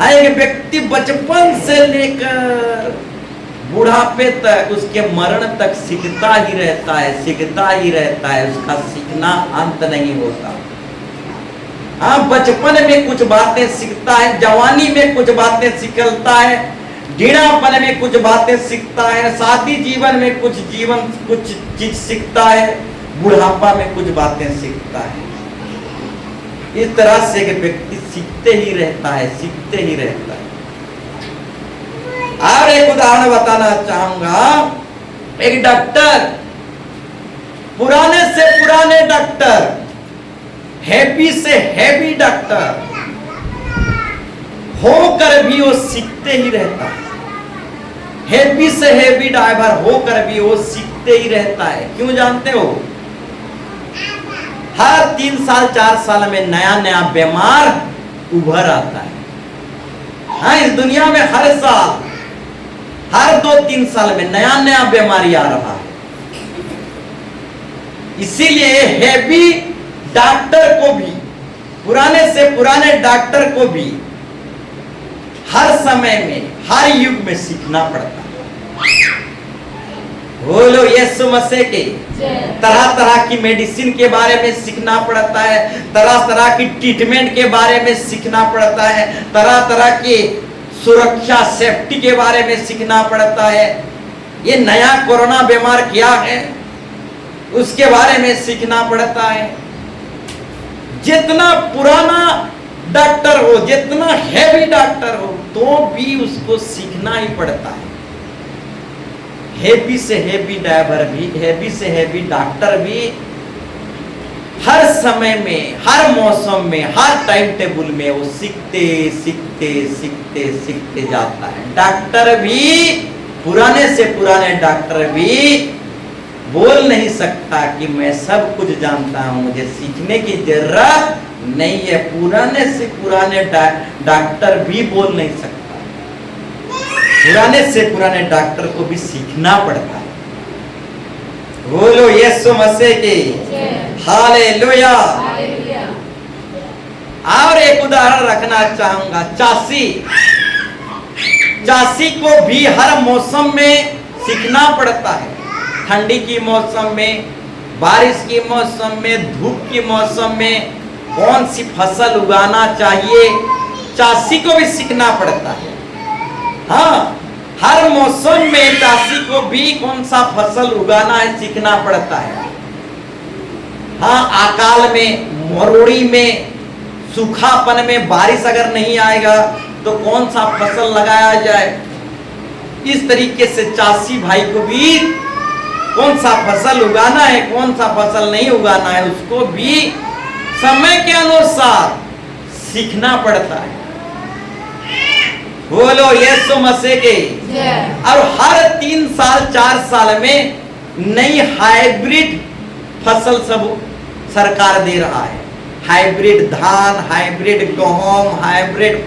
एक व्यक्ति बचपन से लेकर बुढ़ापे तक, उसके मरण तक सीखता ही रहता है, सीखता ही रहता है। उसका सीखना अंत नहीं होता। हाँ, बचपन में कुछ बातें सीखता है, जवानी में कुछ बातें सीखता है, ढीढ़ापन में कुछ बातें सीखता है, शादी जीवन में कुछ चीज सीखता है, बुढ़ापा में कुछ बातें सीखता है। इस तरह से एक व्यक्ति सीखते ही रहता है, सीखते ही रहता है। और एक उदाहरण बताना चाहूंगा। एक डॉक्टर, पुराने से पुराने डॉक्टर, हैवी से हैवी डॉक्टर होकर भी वो सीखते ही रहता है। हैवी से हैवी ड्राइवर होकर भी वो सीखते ही रहता है। क्यों जानते हो? हर 3 साल 4 साल में नया नया बीमार उभर आता है। हाँ, इस दुनिया में हर साल, हर 2-3 साल में नया नया बीमारी आ रहा है। इसीलिए हैवी डॉक्टर को भी, पुराने से पुराने डॉक्टर को भी हर समय में, हर युग में सीखना पड़ता है। बोलो यीशु मसीह के। तरह तरह की मेडिसिन के बारे में सीखना पड़ता है, तरह तरह की ट्रीटमेंट के बारे में सीखना पड़ता है, तरह तरह की सुरक्षा सेफ्टी के बारे में सीखना पड़ता है। ये नया कोरोना बीमार क्या है उसके बारे में सीखना पड़ता है। जितना पुराना डॉक्टर हो, जितना हैवी डॉक्टर हो, तो भी उसको सीखना ही पड़ता है। हैवी से हैवी ड्राइवर भी, हैवी से हैवी डॉक्टर भी हर समय में, हर मौसम में, हर टाइम टेबल में वो सीखते सीखते सीखते सीखते जाता है। डॉक्टर भी, पुराने से पुराने डॉक्टर भी बोल नहीं सकता कि मैं सब कुछ जानता हूं, मुझे सीखने की जरूरत नहीं है। पुराने से पुराने डॉक्टर भी बोल नहीं सकता। पुराने से पुराने डॉक्टर को भी सीखना पड़ता है। बोलो यीशु मसीह की। हालेलुया। और एक उदाहरण रखना चाहूंगा। चासी, चासी को भी हर मौसम में सीखना पड़ता है। ठंडी की मौसम में, बारिश की मौसम में, धूप की मौसम में कौन सी फसल उगाना चाहिए, चासी को भी सीखना पड़ता है। हाँ, हर मौसम में चासी को भी कौन सा फसल उगाना है सीखना पड़ता है। हाँ, अकाल में, मरुड़ी में, सूखापन में, बारिश अगर नहीं आएगा तो कौन सा फसल लगाया जाए, इस तरीके से चासी भाई को भी कौन सा फसल उगाना है, कौन सा फसल नहीं उगाना है, उसको भी समय के अनुसार सीखना पड़ता है। बोलो यीशु मसीह के। और हर 3 साल 4 साल में नई हाइब्रिड फसल सब सरकार दे रहा है। हाइब्रिड धान, हाइब्रिड गेहूं, हाइब्रिड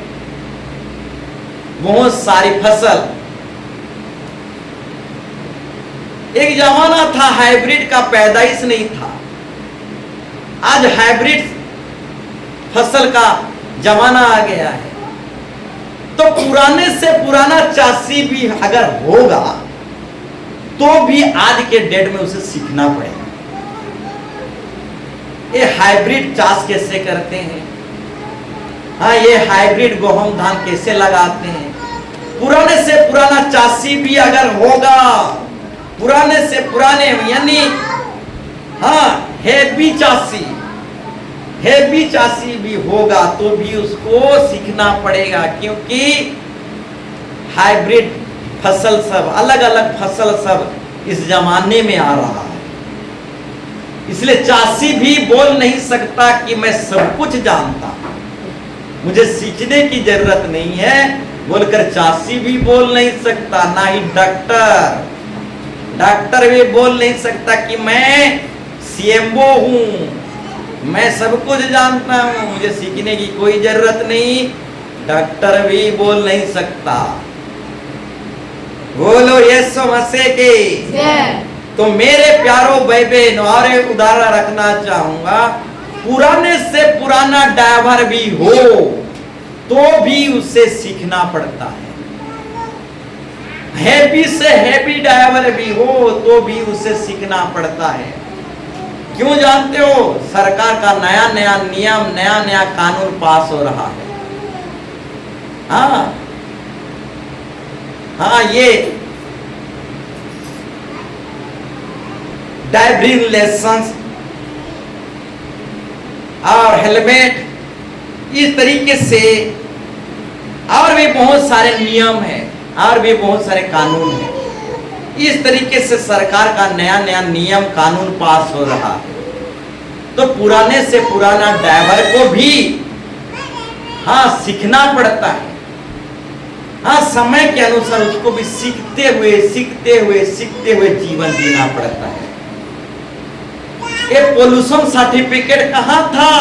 बहुत सारी फसल। एक जमाना था हाइब्रिड का पैदाइश नहीं था, आज हाइब्रिड फसल का जमाना आ गया है। तो पुराने से पुराना चासी भी अगर होगा तो भी आज के डेट में उसे सीखना पड़ेगा। ये हाइब्रिड चाष कैसे करते हैं, हाँ ये हाइब्रिड गेहूं धान कैसे लगाते हैं। पुराने से पुराना चाषी भी अगर होगा, पुराने से पुराने यानी हाँ हेवी चाषी भी होगा तो भी उसको सीखना पड़ेगा, क्योंकि हाइब्रिड फसल सब अलग अलग फसल सब इस जमाने में आ रहा है। इसलिए चाषी भी बोल नहीं सकता कि मैं सब कुछ जानता हूं, मुझे सीखने की जरूरत नहीं है बोलकर चाषी भी बोल नहीं सकता। ना ही डॉक्टर भी बोल नहीं सकता कि मैं सीएमओ हूं, मैं सब कुछ जानता हूं, मुझे सीखने की कोई जरूरत नहीं। डॉक्टर भी बोल नहीं सकता। बोलो यीशु मसीह की। तो मेरे प्यारो भाई बहन और एक उदाहरण रखना चाहूंगा, पुराने से पुराना ड्राइवर भी हो तो भी उसे सीखना पड़ता है। हैवी से हैवी ड्राइवर भी हो तो भी उसे सीखना पड़ता है। क्यों जानते हो? सरकार का नया नया नियम, नया नया कानून पास हो रहा है। हाँ ये ड्राइविंग लाइसेंस और हेलमेट, इस तरीके से और भी बहुत सारे नियम हैं और भी बहुत सारे कानून हैं। इस तरीके से सरकार का नया नया नियम कानून पास हो रहा है। तो पुराने से पुराना ड्राइवर को भी हाँ सीखना पड़ता है। हाँ समय के अनुसार उसको भी सीखते हुए जीवन जीना पड़ता है। ये पोल्यूशन सर्टिफिकेट कहाँ था?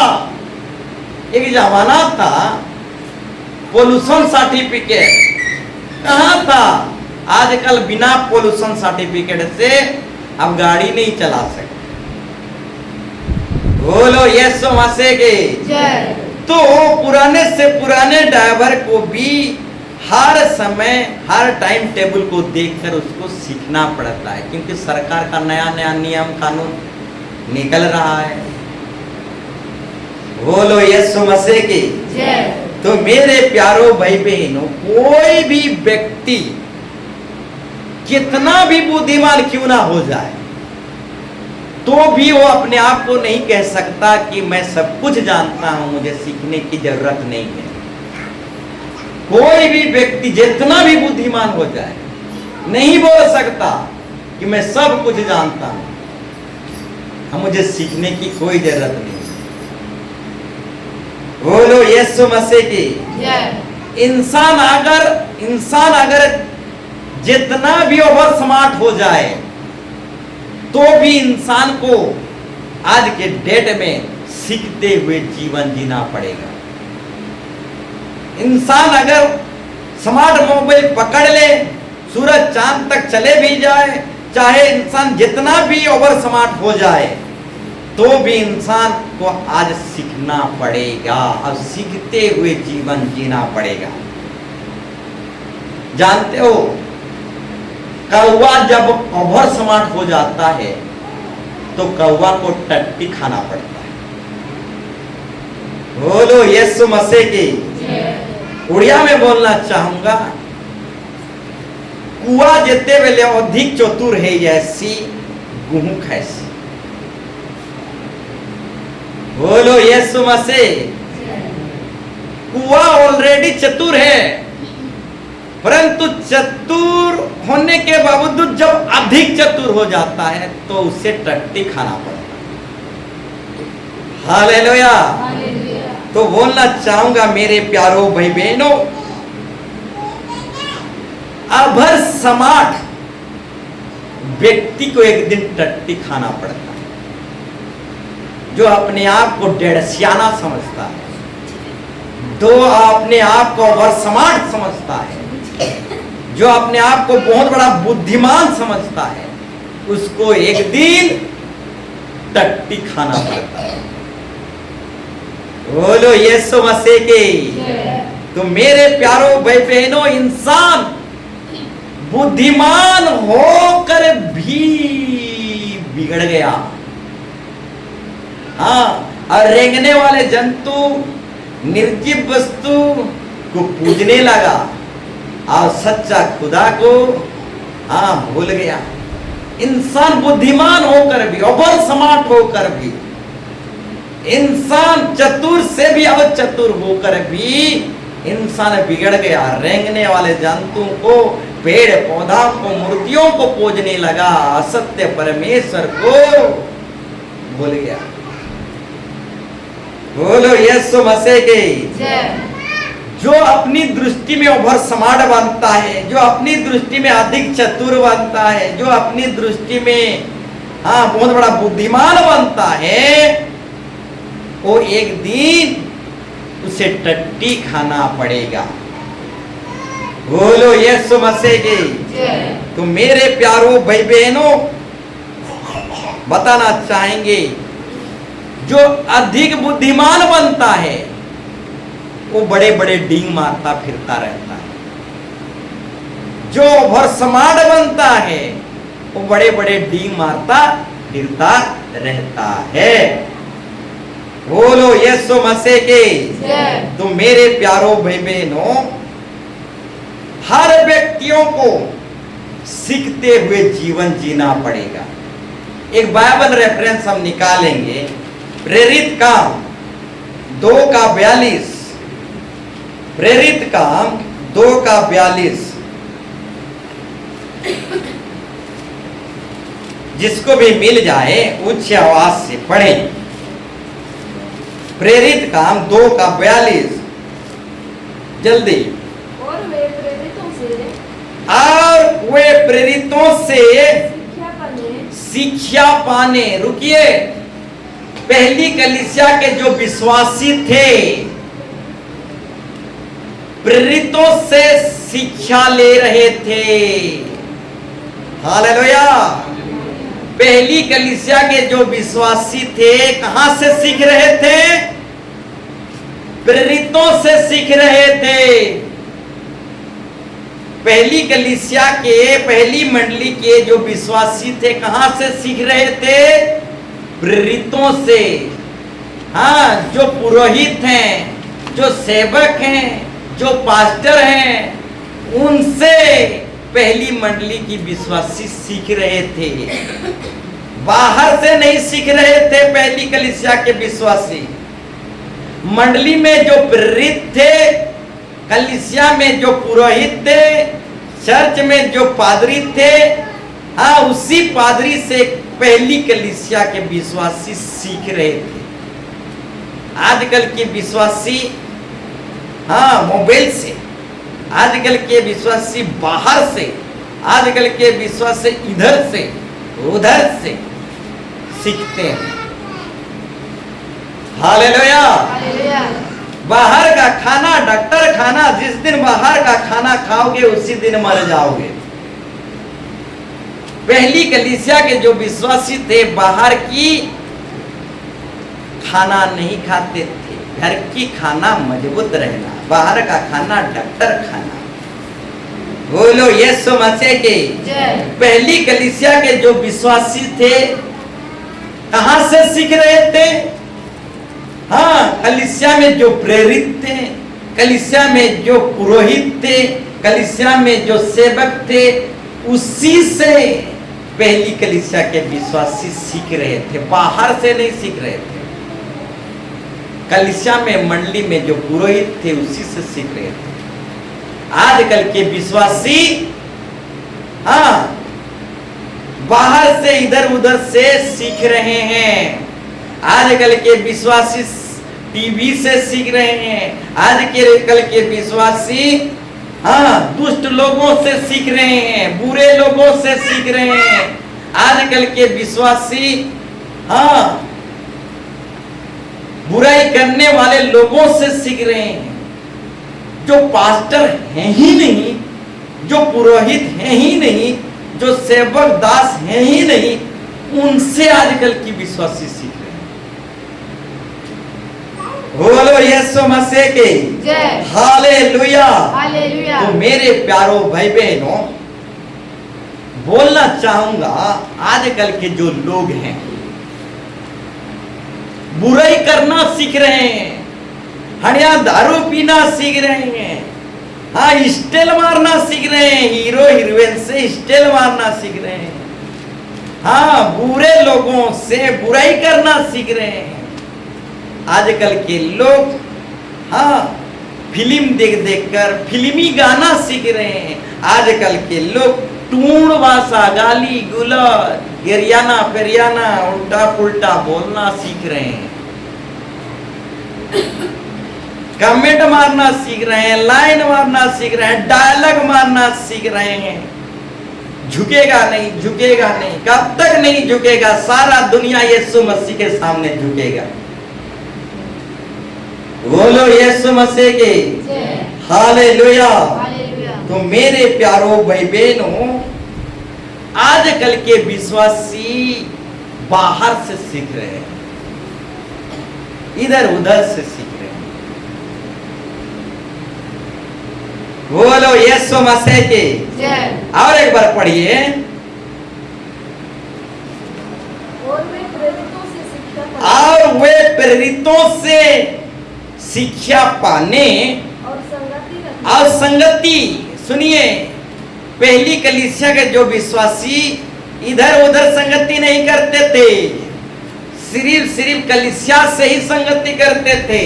एक जमाना था पोल्यूशन सर्टिफिकेट कहाँ था? आजकल बिना पोल्यूशन सर्टिफिकेट से अब गाड़ी नहीं चला सकते। बोलो यीशु मसीह की। तो पुराने से पुराने ड्राइवर को भी हर समय हर टाइम टेबल को देखकर उसको सीखना पड़ता है, क्योंकि सरकार का नया नया नियम कानून निकल रहा है। बोलो यीशु मसीह की। तो मेरे प्यारो भाई बहनों, कोई भी व्यक्ति कितना भी बुद्धिमान क्यों ना हो जाए तो भी वो अपने आप को नहीं कह सकता कि मैं सब कुछ जानता हूं, मुझे सीखने की जरूरत नहीं है। कोई भी व्यक्ति जितना भी बुद्धिमान हो जाए नहीं बोल सकता कि मैं सब कुछ जानता हूं, मुझे सीखने की कोई जरूरत नहीं। बोलो यीशु मसीह की। इंसान अगर जितना भी ओवर स्मार्ट हो जाए तो भी इंसान को आज के डेट में सीखते हुए जीवन जीना पड़ेगा। इंसान अगर स्मार्ट मोबाइल पकड़ ले, सूरज चांद तक चले भी जाए, चाहे इंसान जितना भी ओवर स्मार्ट हो जाए तो भी इंसान को आज सीखना पड़ेगा और सीखते हुए जीवन जीना पड़ेगा। जानते हो, कौवा जब ओवर स्मार्ट हो जाता है तो कौवा को टट्टी खाना पड़ता है। बोलो यीशु मसीह की। उड़िया में बोलना चाहूंगा, कुआ जेते वेले अधिक चतुर है ऐसी गुहू खैसी। बोलो यीशु मसीह। कुआ ऑलरेडी चतुर है, परंतु चतुर होने के बावजूद जब अधिक चतुर हो जाता है तो उसे टट्टी खाना पड़ता है। हालेलुया। तो बोलना चाहूंगा मेरे प्यारो भाई बहनों, अभर स्मार्ट व्यक्ति को एक दिन टट्टी खाना पड़ता है। जो अपने आप को डेढ़सियाना समझता है, जो अपने आप को ओवर स्मार्ट समझता है, जो अपने आप को बहुत बड़ा बुद्धिमान समझता है, उसको एक दिन टट्टी खाना पड़ता है। बोलो यीशु मसीह की। तो मेरे प्यारो भाई बहनों, इंसान बुद्धिमान होकर भी बिगड़ गया। हाँ, और रेंगने वाले जंतु निर्जीव वस्तु को पूजने लगा और सच्चा खुदा को भूल गया। इंसान बुद्धिमान होकर भी, ओवर स्मार्ट होकर भी, इंसान चतुर से भी अब चतुर होकर भी इंसान बिगड़ गया। रेंगने वाले जंतुओं को, पेड़ पौधा को, मूर्तियों को पूजने लगा, असत्य परमेश्वर को भूल गया। बोलो यीशु मसीह की। जो अपनी दृष्टि में ओवर स्मार्ट बनता है, जो अपनी दृष्टि में अधिक चतुर बनता है, जो अपनी दृष्टि में बहुत बड़ा बुद्धिमान बनता है, वो एक दिन उसे टट्टी खाना पड़ेगा। बोलो यीशु मसीह की। तो मेरे प्यारों भाई बहनों, बताना चाहेंगे, जो अधिक बुद्धिमान बनता है वो बड़े बड़े डींग मारता फिरता रहता है। जो ओवर स्मार्ट बनता है वो बड़े बड़े डींग मारता फिरता रहता है। बोलो यीशु मसीह के। तो मेरे प्यारों भाई बहनों, हर व्यक्तियों को सीखते हुए जीवन जीना पड़ेगा। एक बाइबल रेफरेंस हम निकालेंगे, प्रेरित काम 2:42। प्रेरित काम 2:42, जिसको भी मिल जाए उच्च आवाज से पढ़ें। प्रेरित काम 2:42, जल्दी। और वे प्रेरितों से शिक्षा पाने, रुकिए, पहली कलीसिया के जो विश्वासी थे प्रेरितों से शिक्षा ले रहे थे। हालेलुया। पहली कलीसिया के जो विश्वासी थे कहां से सीख रहे थे? प्रेरितों से सीख रहे थे। पहली कलीसिया के, पहली मंडली के जो विश्वासी थे कहां से सीख रहे थे? प्रेरितों से। हाँ, जो पुरोहित हैं, जो सेवक हैं, जो पास्टर हैं, उनसे पहली मंडली की विश्वासी सीख रहे थे। बाहर से नहीं सीख रहे थे पहली कलीसिया के विश्वासी। मंडली में जो प्रेरित थे, कलीसिया में जो पुरोहित थे, चर्च में जो पादरी थे, उसी पादरी से पहली कलीसिया के विश्वासी सीख रहे थे। आजकल के विश्वासी मोबाइल से, आजकल के विश्वासी बाहर से, आजकल के विश्वासी इधर से उधर से सीखते हैं। हालेलुया। बाहर का खाना डॉक्टर खाना, जिस दिन बाहर का खाना खाओगे उसी दिन मर जाओगे। पहली कलीसिया के जो विश्वासी थे बाहर की खाना नहीं खाते थे, घर की खाना मजबूत रहना, बाहर का खाना डॉक्टर खाना। बोलो यीशु मसीह के। पहली कलीसिया के जो विश्वासी थे कहां से सीख रहे थे? कलीसिया में जो प्रेरित थे, कलीसिया में जो पुरोहित थे, कलीसिया में जो सेवक थे, उसी से पहली कलीसिया के विश्वासी सीख रहे थे, बाहर से नहीं सीख रहे थे। कलीसिया में मंडली में जो पुरोहित थे उसी से सीख रहे थे। आजकल के विश्वासी बाहर से इधर उधर से सीख रहे हैं। आजकल के विश्वासी टीवी से सीख रहे हैं। आजकल के विश्वासी दुष्ट लोगों से सीख रहे हैं, बुरे लोगों से सीख रहे हैं। आजकल के विश्वासी बुराई करने वाले लोगों से सीख रहे हैं। जो पास्टर हैं ही नहीं, जो पुरोहित हैं ही नहीं, जो सेवक दास हैं ही नहीं, उनसे आजकल की विश्वासी सीख रहे हैं। बोलो यीशु मसीह के। हालेलुया। तो मेरे प्यारों भाई बहनों, बोलना चाहूंगा, आजकल के जो लोग हैं बुराई करना सीख रहे हैं, हड़िया दारू पीना सीख रहे हैं, हाँ स्टेल मारना सीख रहे हैं, हीरो हीरोइन से स्टेल मारना सीख रहे हैं, हाँ बुरे लोगों से बुराई करना सीख रहे हैं। आजकल के लोग हाँ फिल्म देख देख कर फिल्मी गाना सीख रहे हैं। आजकल के लोग टूण भाषा, गाली गुलौज, गिरियाना पेरियाना, उल्टा पुल्टा बोलना सीख रहे हैं, कमेंट मारना सीख रहे हैं, लाइन मारना सीख रहे हैं, डायलॉग मारना सीख रहे हैं। झुकेगा नहीं, झुकेगा नहीं, कब तक नहीं झुकेगा? सारा दुनिया यीशु मसीह के सामने झुकेगा। बोलो यीशु मसीह के हालेलुया। तो मेरे प्यारो भाई बहनों, आजकल के विश्वासी बाहर से सीख रहे हैं, इधर उधर से सीख रहे हैं। बोलो यीशु मसीह के। और एक बार पढ़िए। और वे प्रेरितों से शिक्षा पाने और संगति, सुनिए, पहली कलीसिया के जो विश्वासी इधर उधर संगति नहीं करते थे, सिर्फ कलीसिया से ही संगति करते थे।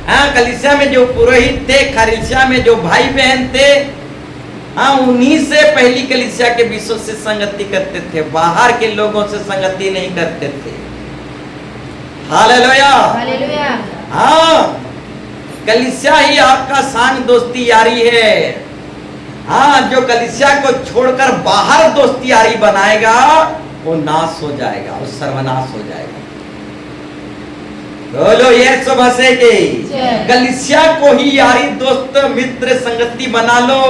हाँ, कलीसिया में जो पुरोहित थे, कलीसिया में जो भाई बहन थे, हाँ उन्हीं से पहली कलीसिया के विश्व से संगति करते थे, बाहर के लोगों से संगति नहीं करते थे। हालेलुया। हाँ, कलीसिया ही आपका सांग दोस्ती यारी है। हाँ, जो कलीसिया को छोड़कर बाहर दोस्ती यारी बनाएगा वो नाश हो जाएगा, वो सर्वनाश हो जाएगा। बोलो यीशु मसीह के। कलीसिया को ही यारी दोस्त मित्र संगति बना लो।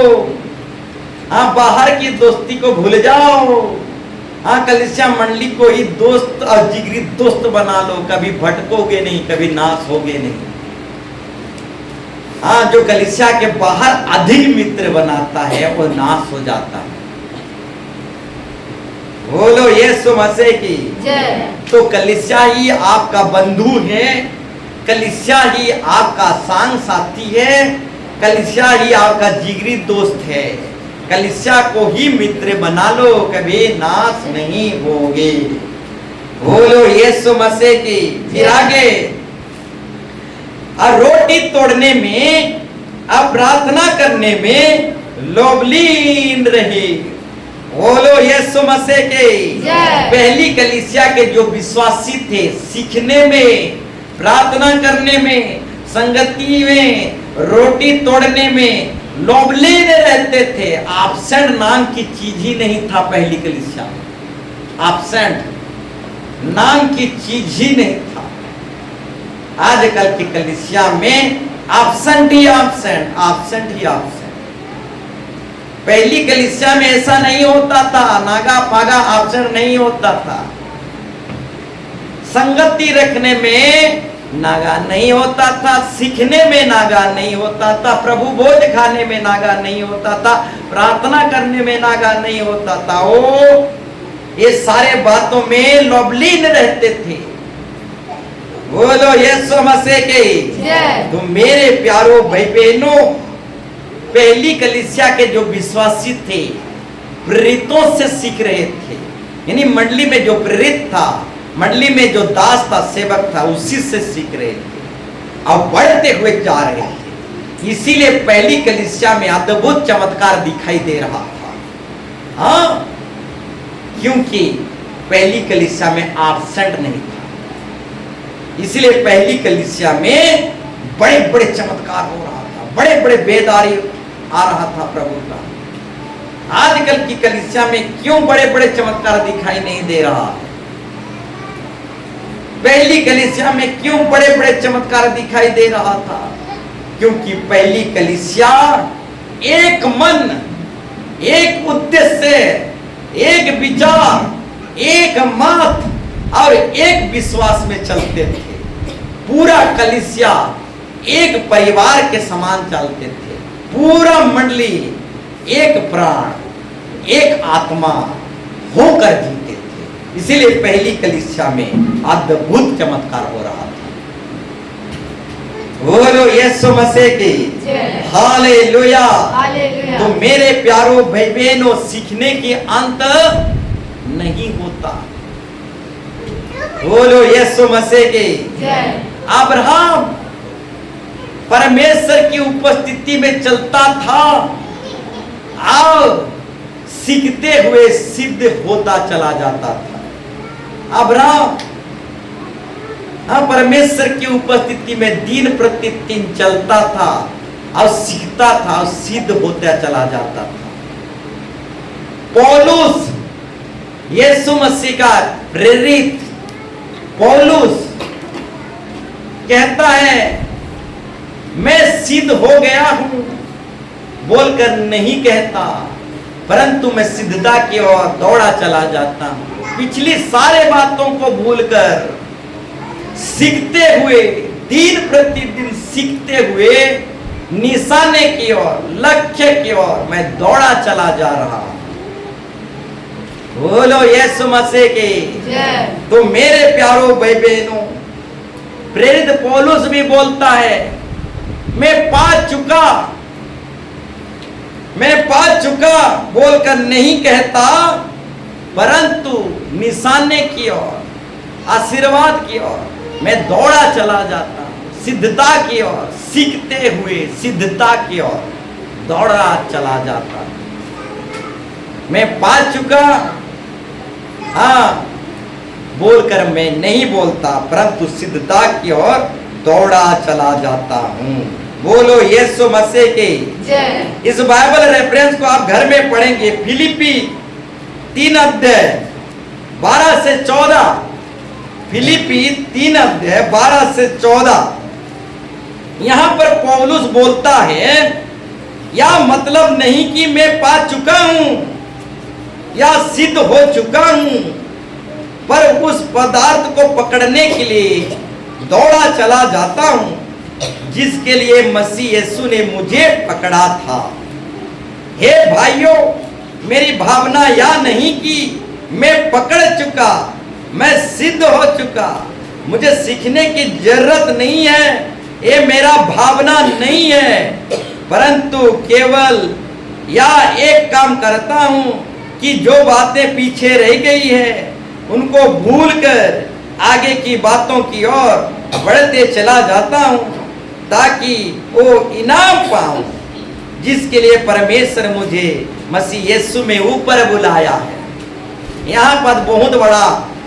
हाँ, बाहर की दोस्ती को भूल जाओ। हाँ, कलीसिया मंडली को ही दोस्त और जिगरी दोस्त बना लो, कभी भटकोगे नहीं, कभी नाश होगे नहीं। हाँ, जो कलीसिया के बाहर अधिक मित्र बनाता है वो नाश हो जाता है। बोलो यीशु मसीह की। तो कलीसिया ही आपका बंधु है, कलीसिया ही आपका सांग साथी है, कलीसिया ही आपका जिगरी दोस्त है। कलीसिया को ही मित्र बना लो, कभी नाश नहीं होगे। बोलो यीशु मसीह की। फिर आगे, और रोटी तोड़ने में और प्रार्थना करने में लोभलीन रहे। बोलो यीशु मसीह के। पहली कलीसिया के जो विश्वासी थे, सीखने में, प्रार्थना करने में, संगति में, रोटी तोड़ने में लोभलीन रहते थे। एब्सेंट नाम की चीज ही नहीं था पहली कलीसिया में। एब्सेंट नाम की चीज ही नहीं था। आजकल की कलीसिया में एब्सेंट ही एब्सेंट, एब्सेंट ही एब्सेंट। पहली कलीसिया में ऐसा नहीं होता था, नागा पागा एब्सेंट नहीं होता था। संगति रखने में नागा नहीं होता था, सीखने में नागा नहीं होता था, प्रभु भोज खाने में नागा नहीं होता था, प्रार्थना करने में नागा नहीं होता था। ओ, ये सारे बातों में लोभलीन रहते थे। बोलो यीशु मसीह के। तो मेरे प्यारो भाई बहनों, पहली कलीसिया के जो विश्वासी थे प्रेरितों से सीख रहे थे, यानी मंडली में जो प्रेरित था, मंडली में जो दास था, सेवक था, उसी से सीख रहे थे और बढ़ते हुए जा रहे थे। इसीलिए पहली कलीसिया में अद्भुत चमत्कार दिखाई दे रहा था। हाँ, क्योंकि पहली कलीसिया में एब्सेंट नहीं था, इसलिए पहली कलीसिया में बड़े बड़े चमत्कार हो रहा था, बड़े बड़े बेदारी आ रहा था प्रभु का। आजकल की कलीसिया में क्यों बड़े बड़े चमत्कार दिखाई नहीं दे रहा? पहली कलीसिया में क्यों बड़े बड़े चमत्कार दिखाई दे रहा था? क्योंकि पहली कलीसिया एक मन, एक उद्देश्य, एक विचार, एक मत और एक विश्वास में चलते थे। पूरा कलीसिया एक परिवार के समान चलते थे। पूरा मंडली एक प्राण, एक आत्मा होकर जीते थे। इसीलिए पहली कलीसिया में अद्भुत चमत्कार हो रहा था। बोलो यीशु मसीह की जय। हालेलुया। हालेलुया। तो मेरे प्यारो भाई बहनों, सीखने के अंत नहीं होता। बोलो यीशु मसीह की जय। अब्राहम परमेश्वर की उपस्थिति में चलता था और सीखते हुए सिद्ध होता चला जाता था। अब्राहम परमेश्वर की उपस्थिति में दिन प्रतिदिन चलता था और सीखता था और सिद्ध होता चला जाता था। पौलुस, यीशु मसीह का प्रेरित पौलुस कहता है, मैं सिद्ध हो गया हूं बोलकर नहीं कहता, परंतु मैं सिद्धता की ओर दौड़ा चला जाता हूं। पिछली सारे बातों को भूलकर सीखते हुए, दिन प्रतिदिन सीखते हुए निशाने की ओर, लक्ष्य की ओर मैं दौड़ा चला जा रहा हूं। बोलो यीशु मसीह की जय। तो मेरे प्यारो भाई बहनों, प्रेरित पौलुस भी बोलता है, मैं पा चुका बोलकर नहीं कहता, परंतु निशाने की ओर, आशीर्वाद की ओर मैं दौड़ा चला जाता हूं। सिद्धता की ओर, सीखते हुए सिद्धता की ओर दौड़ा चला जाता हूं। मैं पा चुका बोलकर मैं नहीं बोलता, परंतु सिद्धता की ओर दौड़ा चला जाता हूं। बोलो यीशु मसीह की जय। इस बाइबल रेफरेंस को आप घर में पढ़ेंगे। फिलिपी 3 अध्याय 12 से 14। फिलिपी 3 अध्याय 12 से 14। यहां पर पौलुस बोलता है, या मतलब नहीं कि मैं पा चुका हूं या सिद्ध हो चुका हूं, पर उस पदार्थ को पकड़ने के लिए दौड़ा चला जाता हूं जिसके लिए मसीह यीशु ने मुझे पकड़ा था। हे भाइयों, मेरी भावना यह नहीं कि मैं पकड़ चुका, मैं सिद्ध हो चुका, मुझे सीखने की जरूरत नहीं है, ये मेरा भावना नहीं है, परंतु केवल यह एक काम करता हूं कि जो बातें पीछे रह गई है उनको भूलकर आगे की बातों की ओर बढ़ते चला जाता हूं, ताकि वो इनाम पाऊं जिसके लिए परमेश्वर मुझे मसीह यीशु में ऊपर बुलाया है। यहाँ पर बहुत बड़ा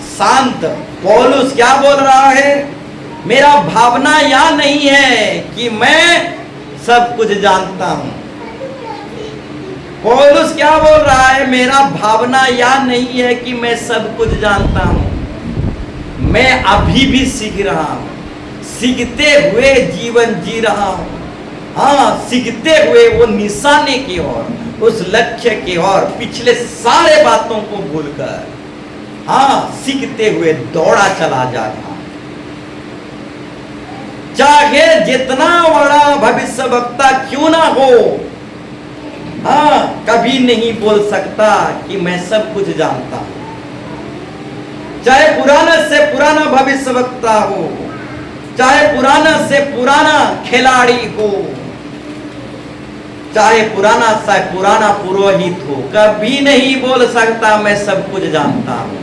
शांत पौलुस क्या बोल रहा है, मेरा भावना यह नहीं है कि मैं सब कुछ जानता हूं। पौलुस क्या बोल रहा है, मेरा भावना यह नहीं है कि मैं सब कुछ जानता हूं, मैं अभी भी सीख रहा हूं, सीखते हुए जीवन जी रहा हूं। सीखते हुए वो निशाने की ओर, उस लक्ष्य की ओर पिछले सारे बातों को भूलकर सीखते हुए दौड़ा चला जा रहा। चाहे जितना बड़ा भविष्यवक्ता क्यों ना हो, कभी नहीं बोल सकता कि मैं सब कुछ जानता हूं। चाहे पुराना से पुराना भविष्यवक्ता हो, चाहे पुराना से पुराना खिलाड़ी हो, चाहे पुराना से पुराना पुरोहित हो, कभी नहीं बोल सकता मैं सब कुछ जानता हूं।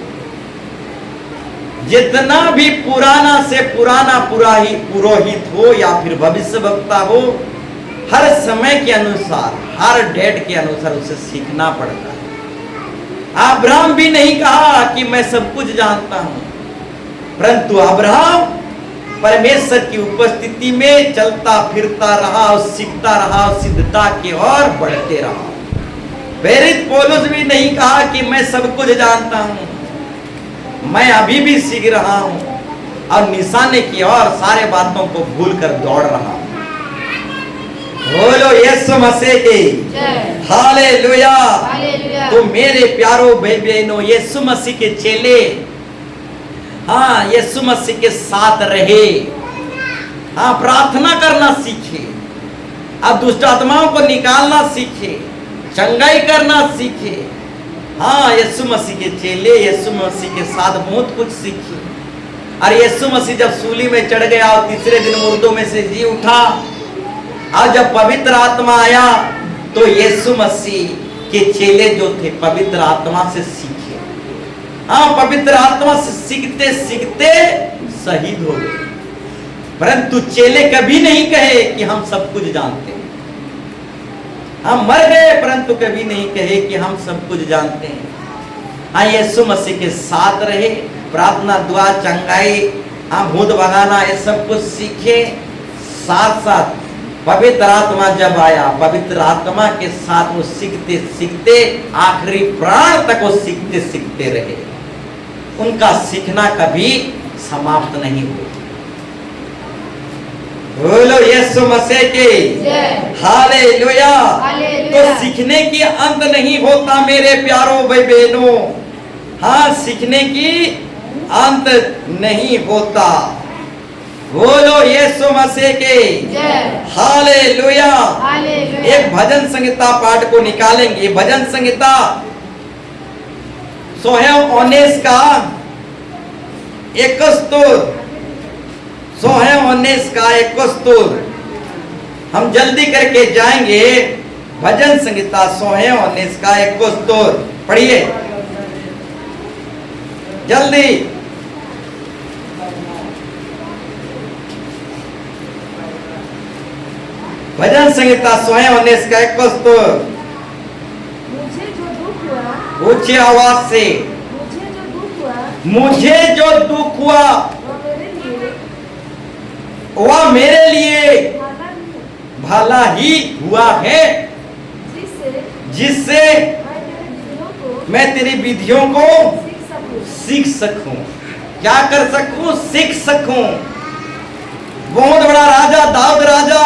जितना भी पुराना से पुराना पुरोहित हो या फिर भविष्यवक्ता हो, हर समय के अनुसार, हर डेट के अनुसार उसे सीखना पड़ता है। अब्राहम भी नहीं कहा कि मैं सब कुछ जानता हूं, परंतु अब्राहम परमेश्वर की उपस्थिति में चलता फिरता रहा और सीखता रहा और सिद्धता की ओर बढ़ते रहा। प्रेरित पौलुस भी नहीं कहा कि मैं सब कुछ जानता हूं, मैं अभी भी सीख रहा हूं और निशाने की ओर सारे बातों को भूलकर दौड़ रहा हूं। बोलो यीशु मसीह की जय। हालेलुया। हालेलुया। तो मेरे प्यारो भाई बहनों, यीशु मसीह के चेले यीशु मसीह के साथ रहे, प्रार्थना करना सीखे, अब दुष्ट आत्माओं को निकालना सीखे, चंगाई करना सीखे, हाँ, यीशु मसीह के चेले यीशु मसीह के साथ बहुत कुछ सीखे। और यीशु मसीह जब सूली में चढ़ गया और तीसरे दिन मुर्दों में से जी उठा, और जब पवित्र आत्मा आया तो यीशु मसीह के चेले जो थे पवित्र आत्मा से सीखे। हाँ, पवित्र आत्मा से सीखते सीखते शहीद हो गए। परंतु चेले कभी नहीं कहे कि हम सब कुछ जानते हैं। हम मर गए परंतु कभी नहीं कहे कि हम सब कुछ जानते हैं। हाँ, यीशु मसीह के साथ रहे, प्रार्थना, दुआ, चंगाई, हाँ, भूत भगाना, ये सब कुछ सीखे। साथ साथ पवित्र आत्मा जब आया, पवित्र आत्मा के साथ वो सीखते सीखते आखिरी प्राण तक वो सीखते सीखते रहे। उनका सीखना कभी समाप्त नहीं हुआ। बोलो यीशु मसीह की हालेलुया। तो सीखने की अंत नहीं होता मेरे प्यारों भाई बहनों। हाँ, सीखने की अंत नहीं होता। बोलो यीशु मसीह के हालेलुया। एक भजन संहिता पाठ को निकालेंगे। भजन संहिता 119 का 71, 119 का 71 हम जल्दी करके जाएंगे। भजन संहिता 119 का 71 पढ़िए जल्दी। भजन संहिता 119 का 71 मुझे जो दुख हुआ, ऊंची आवाज से, मुझे जो दुख हुआ, मुझे जो दुख हुआ वह मेरे लिए वह मेरे लिए भला नहीं, भला ही हुआ है, जिससे मैं तेरी विधियों को सीख सकूं। क्या कर सकूं? सीख सकूं। बहुत बड़ा राजा दाऊद राजा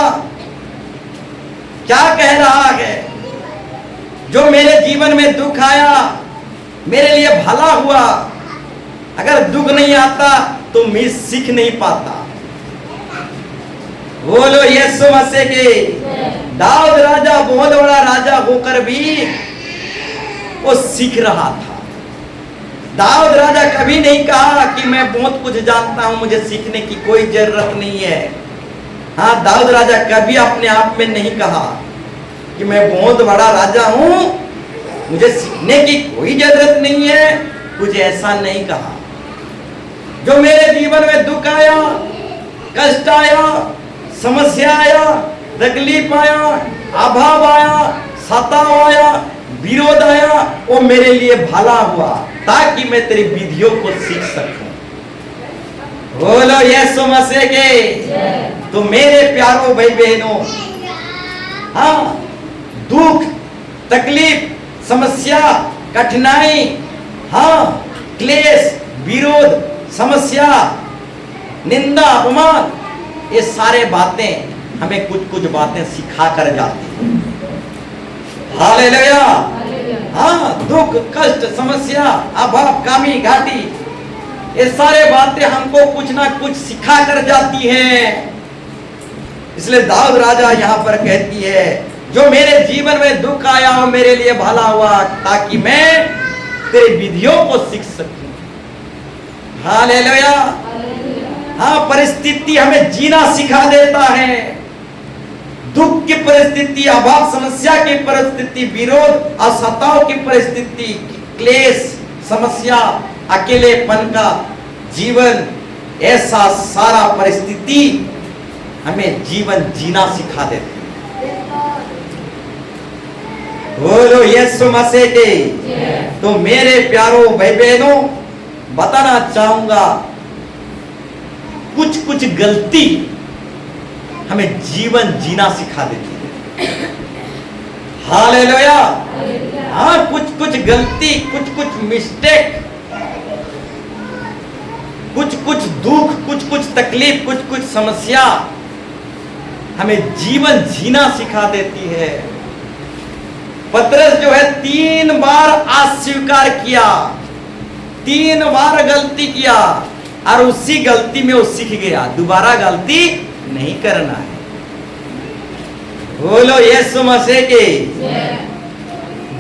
क्या कह रहा है? जो मेरे जीवन में दुख आया मेरे लिए भला हुआ। अगर दुख नहीं आता तो मैं सीख नहीं पाता। बोलो यीशु मसीह के। दाऊद राजा बहुत बड़ा राजा होकर भी वो सीख रहा था। दाऊद राजा कभी नहीं कहा कि मैं बहुत कुछ जानता हूं, मुझे सीखने की कोई जरूरत नहीं है। हाँ, दाऊद राजा कभी अपने आप में नहीं कहा कि मैं बहुत बड़ा राजा हूं, मुझे सीखने की कोई जरूरत नहीं है, कुछ ऐसा नहीं कहा। जो मेरे जीवन में दुख आया, कष्ट आया, समस्या आया, तकलीफ आया, अभाव आया, सताव आया, विरोध आया, वो मेरे लिए भला हुआ ताकि मैं तेरी विधियों को सीख सकूं। बोलो यीशु मसीह के। तो मेरे प्यारों भाई बहनों, हाँ, दुख, तकलीफ, समस्या, कठिनाई, हाँ, क्लेश, विरोध, समस्या, निंदा, अपमान, ये सारे बातें हमें कुछ कुछ बातें सिखा कर जाती हैं। हालेलुया। हाँ, दुख, कष्ट, समस्या, अभाव, कमी, घाटी, ये सारे बातें हमको कुछ ना कुछ सिखा कर जाती हैं। इसलिए दाऊद राजा यहाँ पर कहती है, जो मेरे जीवन में दुख आया हो मेरे लिए भला हुआ ताकि मैं तेरी विधियों को सीख सकूं। हालेलुया। हाँ, परिस्थिति हमें जीना सिखा देता है। दुख की परिस्थिति, अभाव, समस्या की परिस्थिति, विरोध और सताव की परिस्थिति, क्लेश, समस्या, अकेलेपन का जीवन, ऐसा सारा परिस्थिति हमें जीवन जीना सिखा देती है। बोलो यीशु मसीह के। तो मेरे प्यारों भाई बहनों, बताना चाहूंगा, कुछ कुछ गलती हमें जीवन जीना सिखा देती है। हालेलुया। हाँ, कुछ कुछ गलती, कुछ कुछ मिस्टेक, कुछ कुछ दुख, कुछ कुछ तकलीफ, कुछ कुछ समस्या हमें जीवन जीना सिखा देती है। पतरस जो है 3 बार अस्वीकार किया, 3 बार गलती किया और उसी गलती में वो सीख गया, दोबारा गलती नहीं करना है। बोलो यीशु मसीह के।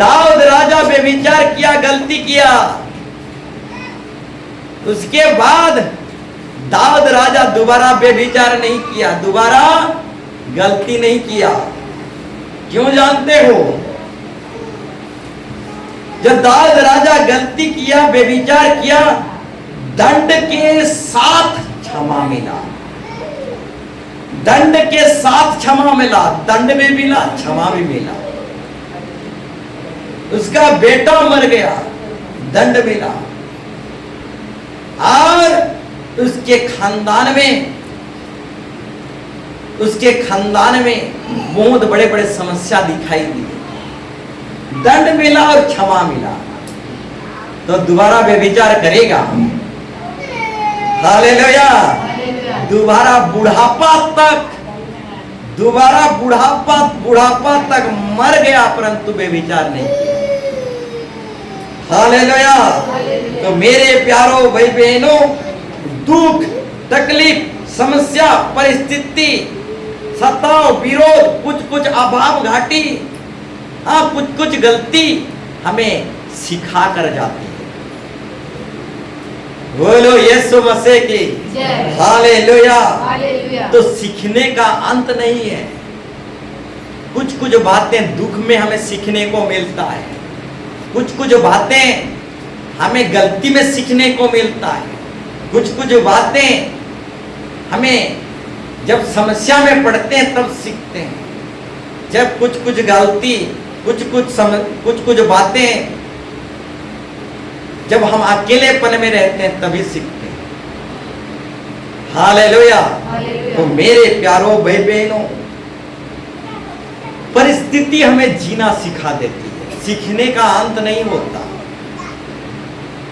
दाऊद राजा बेविचार किया, गलती किया। उसके बाद दाऊद राजा दोबारा बेविचार नहीं किया, दोबारा गलती नहीं किया। क्यों जानते हो? जब दाऊद राजा गलती किया, बेविचार किया, दंड के साथ क्षमा मिला, दंड के साथ क्षमा मिला, दंड भी मिला, क्षमा भी मिला। उसका बेटा मर गया, दंड मिला, और उसके खानदान में बहुत बड़े बड़े समस्या दिखाई दी। दंड मिला और क्षमा मिला, तो दोबारा व्यभिचार करेगा। हालेलुया। दोबारा बुढ़ापा तक मर गया, परंतु व्यभिचार नहीं किया। हालेलुया। तो मेरे प्यारो भाई बहनों, दुख, तकलीफ, समस्या, परिस्थिति, सताव, विरोध, कुछ अभाव घाटी, कुछ गलती हमें सिखा कर जाती है। बोलो यीशु मसीह की हालेलुया। तो सीखने का अंत नहीं है। कुछ बातें दुख में हमें सीखने को मिलता है, कुछ बातें हमें गलती में सीखने को मिलता है, कुछ बातें हमें जब समस्या में पड़ते हैं तब सीखते हैं। जब कुछ गलती, कुछ बातें जब हम अकेलेपन में रहते हैं तभी सीखते हैं। हालेलुया। तो मेरे प्यारो भाई बहनों, परिस्थिति हमें जीना सिखा देती है, सीखने का अंत नहीं होता।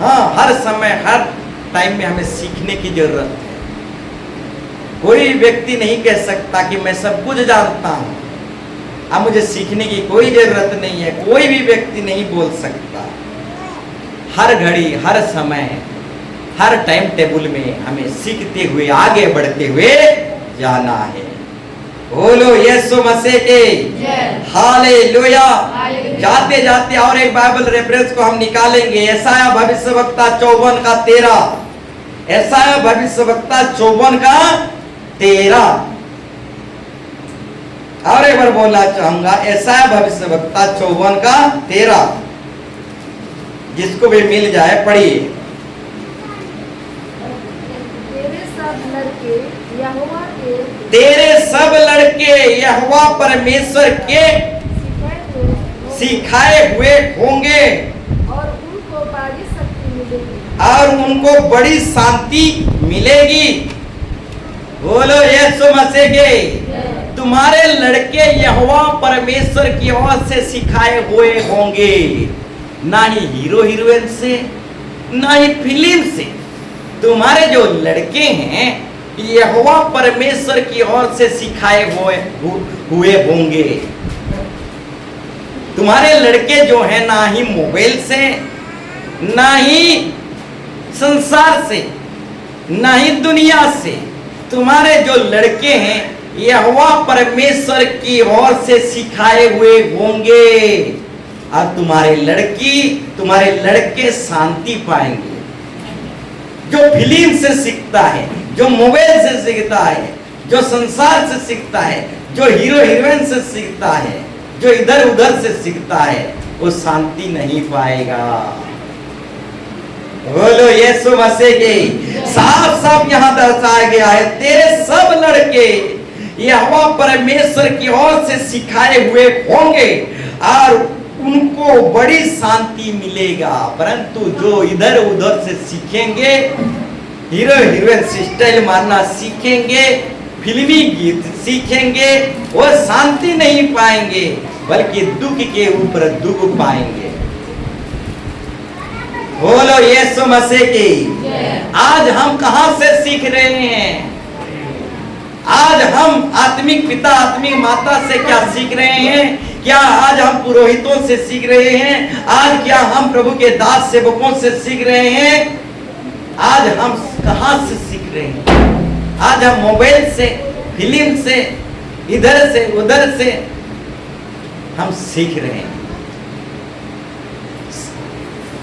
हाँ, हर समय हर टाइम में हमें सीखने की जरूरत है। कोई व्यक्ति नहीं कह सकता कि मैं सब कुछ जानता हूं, अब मुझे सीखने की कोई जरूरत नहीं है। कोई भी व्यक्ति नहीं बोल सकता। हर घड़ी, हर समय, हर टाइम टेबल में हमें सीखते हुए, आगे बढ़ते हुए जाना है। बोलो यीशु मसीह के हालेलुया। जाते जाते और एक बाइबल रेफरेंस को हम निकालेंगे, यशायाह भविष्यवक्ता 54 का 13। यशायाह भविष्यवक्ता 54 का 13। और एक बार बोलना चाहूंगा, यशायाह भविष्यवक्ता 54 का 13। जिसको भी मिल जाए पढ़िए। तेरे सब लड़के यहोवा परमेश्वर के सिखाए हुए होंगे और उनको बड़ी शांति मिलेगी। बोलो यीशु मसीह के। तुम्हारे लड़के यहोवा परमेश्वर की ओर से सिखाए हुए होंगे, ना ही हीरो हीरोइन से, ना ही फिल्म से। तुम्हारे जो लड़के हैं यहोवा परमेश्वर की ओर से सिखाए हुए होंगे। तुम्हारे लड़के जो हैं ना ही मोबाइल से, ना ही संसार से, ना ही दुनिया से। तुम्हारे जो लड़के हैं यहोवा परमेश्वर की ओर से सिखाए हुए होंगे, और तुम्हारे लड़के शांति पाएंगे। जो फिल्म से सीखता है, जो मोबाइल से सीखता है, जो संसार से सीखता है, जो हीरो हीरोइन से सीखता है, जो इधर उधर से सीखता है, वो शांति नहीं पाएगा। बोलो यीशु मसीह के। साफ साफ यहाँ दर्शाया गया है, तेरे सब लड़के यहोवा परमेश्वर की ओर से सिखाए हुए होंगे और उनको बड़ी शांति मिलेगा। परंतु जो इधर उधर से सीखेंगे, हीरो हीरोइन स्टाइल मारना सीखेंगे, फिल्मी गीत सीखेंगे, वो शांति नहीं पाएंगे, बल्कि दुख के ऊपर दुख पाएंगे। बोलो यीशु मसीह की। आज हम कहां से सीख रहे हैं? आज हम आत्मिक पिता, आत्मिक माता से क्या सीख रहे हैं? क्या आज हम पुरोहितों से सीख रहे हैं? आज क्या हम प्रभु के दास सेवकों से सीख रहे हैं? आज हम कहां से सीख रहे हैं? आज हम मोबाइल से, फिल्म से, इधर से उधर से हम सीख रहे हैं।